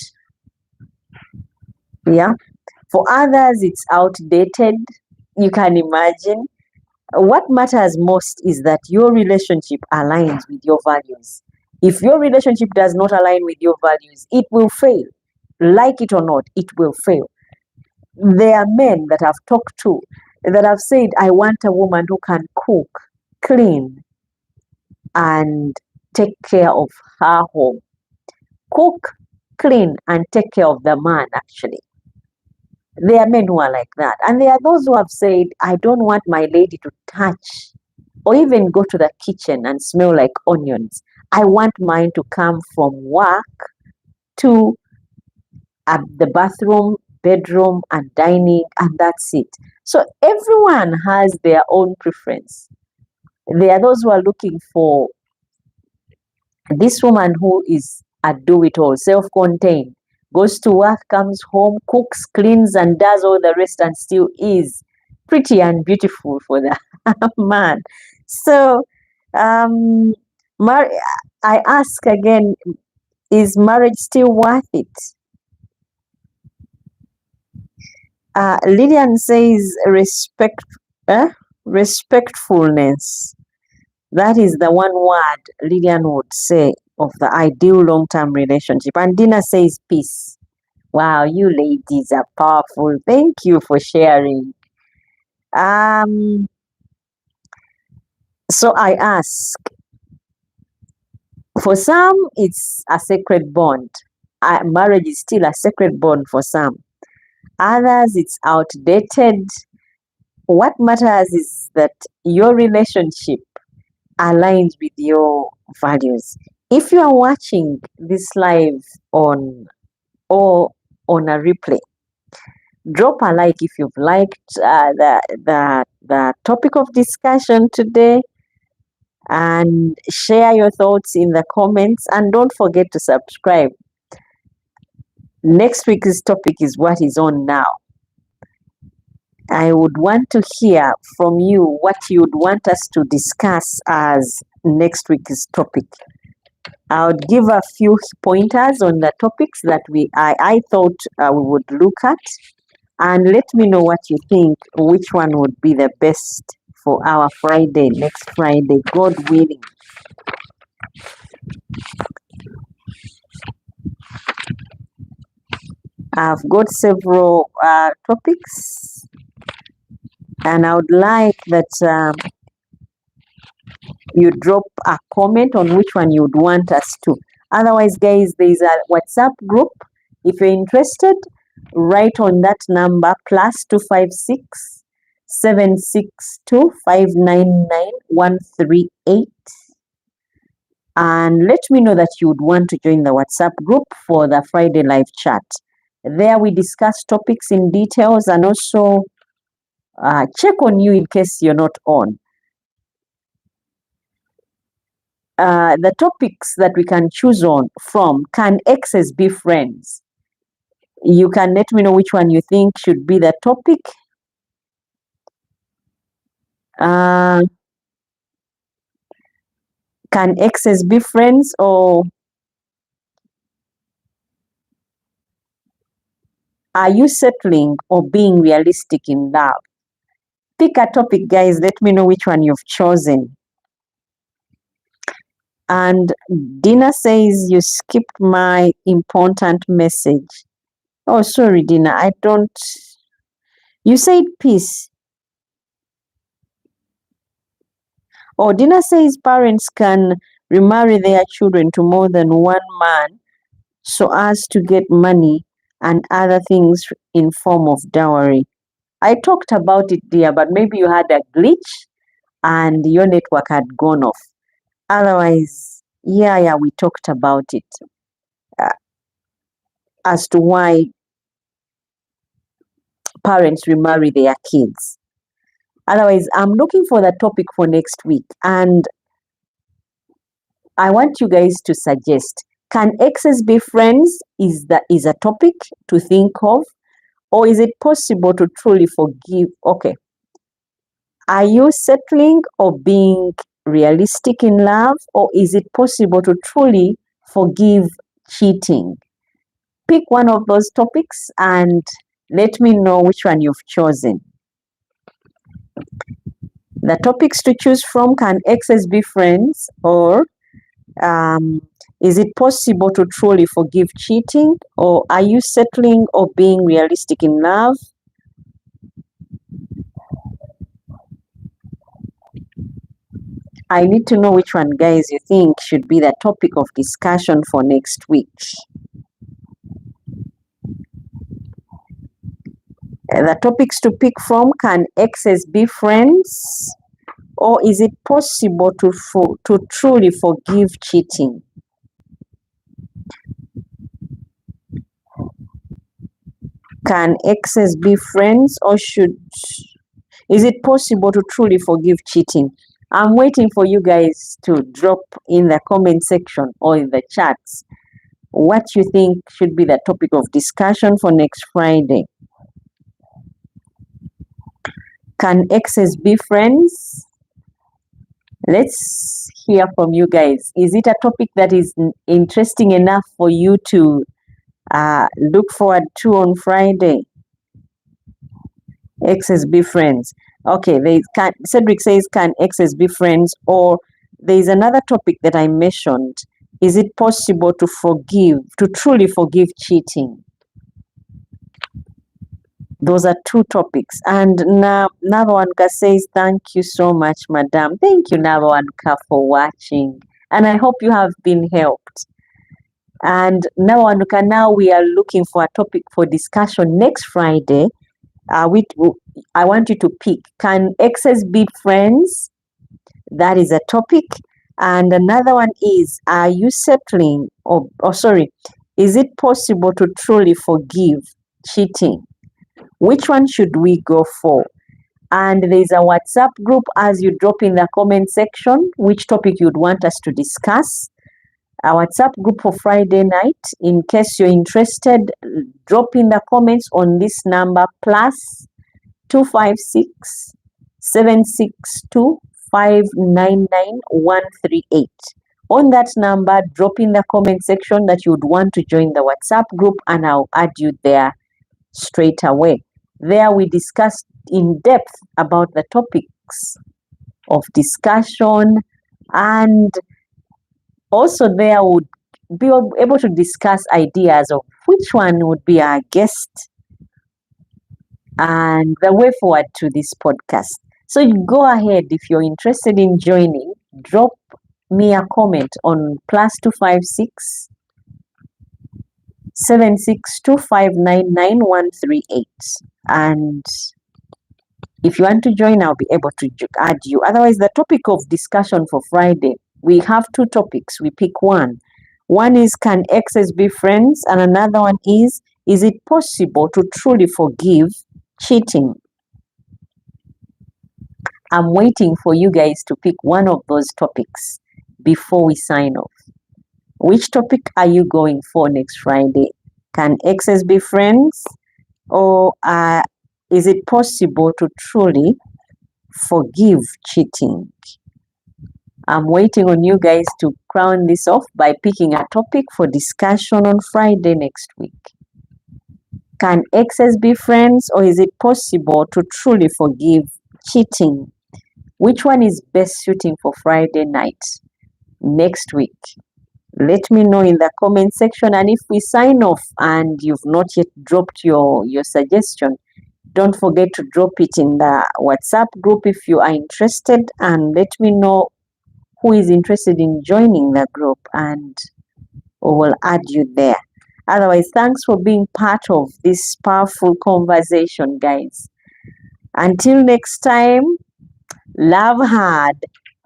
Yeah. For others it's outdated. You can imagine. What matters most is that your relationship aligns with your values. If your relationship does not align with your values, it will fail. Like it or not, it will fail. There are men that I've talked to that have said, I want a woman who can cook, clean, and take care of her home. Cook, clean, and take care of the man, actually. There are men who are like that. And there are those who have said, I don't want my lady to touch or even go to the kitchen and smell like onions. I want mine to come from work to the bathroom, bedroom, and dining, and that's it. So everyone has their own preference. There are those who are looking for this woman who is a do-it-all, self-contained, goes to work, comes home, cooks, cleans, and does all the rest, and still is pretty and beautiful for the man. So I ask again, is marriage still worth it? Lillian says respectfulness. That is the one word Lillian would say of the ideal long-term relationship. And Dina says peace. Wow, you ladies are powerful. Thank you for sharing. So I ask, for some, it's a sacred bond. Marriage is still a sacred bond for some. Others, it's outdated. What matters is that your relationship aligns with your values. If you are watching this live on or on a replay, drop a like if you've liked the topic of discussion today, and share your thoughts in the comments, and don't forget to subscribe. Next week's topic is what is on now. I would want to hear from you what you would want us to discuss as next week's topic. I would give a few pointers on the topics that I thought we would look at, and let me know what you think, which one would be the best for our Friday, next Friday, God willing. I've got several topics, and I would like that you drop a comment on which one you'd want us to. Otherwise, guys, there's a WhatsApp group. If you're interested, write on that number +256 762 599 138, and let me know that you would want to join the WhatsApp group for the Friday live chat. There we discuss topics in details, and also check on you in case you're not on. The topics that we can choose on from: can exes be friends? You can let me know which one you think should be the topic. Can exes be friends, or are you settling or being realistic in love? Pick a topic, guys. Let me know which one you've chosen. And Dina says you skipped my important message. Oh, sorry, Dina. I don't. You said peace. Oh, Dina says parents can remarry their children to more than one man so as to get money and other things in form of dowry. I talked about it, dear, but maybe you had a glitch and your network had gone off. Otherwise, yeah, we talked about it as to why parents remarry their kids. Otherwise, I'm looking for the topic for next week, and I want you guys to suggest, can exes be friends? Is a topic to think of, or is it possible to truly forgive? Okay. Are you settling or being realistic in love, or is it possible to truly forgive cheating? Pick one of those topics and let me know which one you've chosen. The topics to choose from: can exes be friends, or is it possible to truly forgive cheating, or are you settling or being realistic in love? I need to know which one, guys, you think should be the topic of discussion for next week. The topics to pick from: can exes be friends, or is it possible to truly forgive cheating? Can exes be friends, or is it possible to truly forgive cheating? I'm waiting for you guys to drop in the comment section or in the chats what you think should be the topic of discussion for next Friday. Can exes be friends? Let's hear from you guys. Is it a topic that is interesting enough for you to look forward to on Friday? Exes be friends. Okay, Cedric says, can exes be friends? Or there's another topic that I mentioned. Is it possible to truly forgive cheating? Those are two topics. And Navawanka says, thank you so much, madam. Thank you, Navawanka, for watching. And I hope you have been helped. And Navawanka, now we are looking for a topic for discussion next Friday. I want you to pick, can exes be friends? That is a topic. And another one is, are you settling, is it possible to truly forgive cheating? Which one should we go for? And there's a WhatsApp group. As you drop in the comment section which topic you'd want us to discuss. A WhatsApp group for Friday night. In case you're interested, drop in the comments on this number +256 762 599 138. On that number, drop in the comment section that you'd want to join the WhatsApp group, and I'll add you there straight away. There we discussed in depth about the topics of discussion, and also there would be able to discuss ideas of which one would be our guest and the way forward to this podcast. So you go ahead, if you're interested in joining, drop me a comment on +256 762 599 138. And if you want to join, I'll be able to add you. Otherwise, the topic of discussion for Friday, we have two topics. We pick one. One is, can exes be friends? And another one is it possible to truly forgive cheating? I'm waiting for you guys to pick one of those topics before we sign off. Which topic are you going for next Friday? Can exes be friends? Or is it possible to truly forgive cheating? I'm waiting on you guys to crown this off by picking a topic for discussion on Friday next week. Can exes be friends, or is it possible to truly forgive cheating? Which one is best suiting for Friday night next week? Let me know in the comment section. And if we sign off and you've not yet dropped your suggestion, don't forget to drop it in the WhatsApp group if you are interested, and let me know who is interested in joining the group, and we will add you there. Otherwise, thanks for being part of this powerful conversation, guys. Until next time, love hard,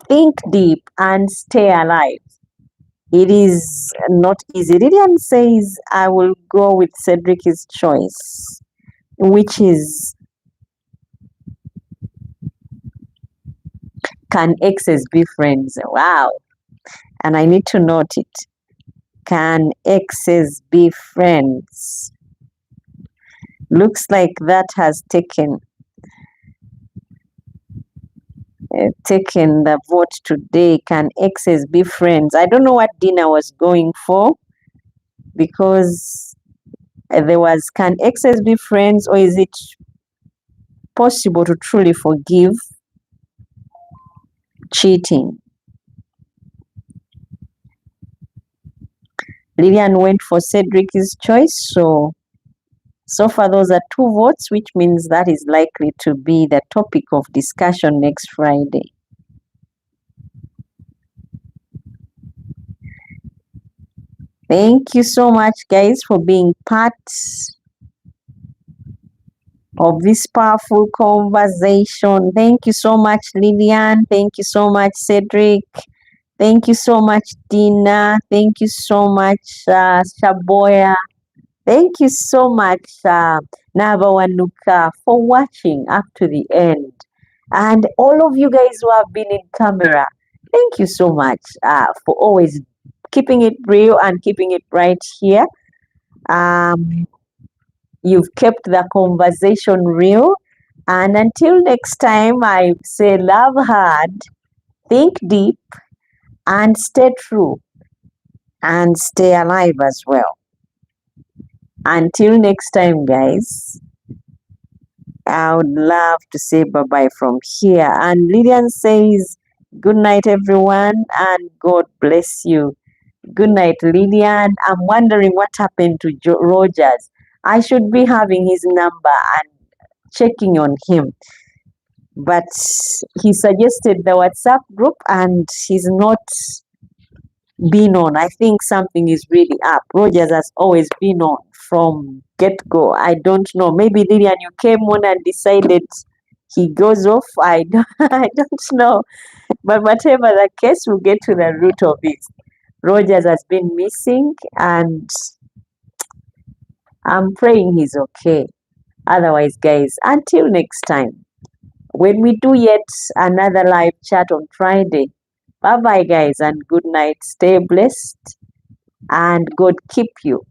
think deep, and stay alive. It is not easy. Lillian says, I will go with Cedric's choice, which is, can exes be friends? Wow. And I need to note it. Can exes be friends? Looks like that has taken the vote today. Can exes be friends? I don't know what Dina was going for, because there was, can exes be friends, or is it possible to truly forgive cheating? Lillian went for Cedric's choice. So far those are two votes, which means that is likely to be the topic of discussion next Friday. Thank you so much, guys, for being part of this powerful conversation. Thank you so much, Lillian. Thank you so much, Cedric. Thank you so much, Dina. Thank you so much, Shaboya. Thank you so much, Navawanuka, for watching up to the end. And all of you guys who have been in camera, thank you so much for always keeping it real and keeping it right here. You've kept the conversation real. And until next time, I say love hard, think deep, and stay true, and stay alive as well. Until next time, guys, I would love to say bye-bye from here. And Lillian says, good night, everyone, and God bless you. Good night, Lillian. I'm wondering what happened to Rogers. I should be having his number, and checking on him. But he suggested the WhatsApp group and he's not been on. I think something is really up. Rogers has always been on from get-go. I don't know. Maybe Lillian, you came on and decided he goes off. I don't, I don't know. But whatever the case, we'll get to the root of it. Rogers has been missing and I'm praying he's okay. Otherwise, guys, until next time, when we do yet another live chat on Friday, bye bye, guys, and good night. Stay blessed and God keep you.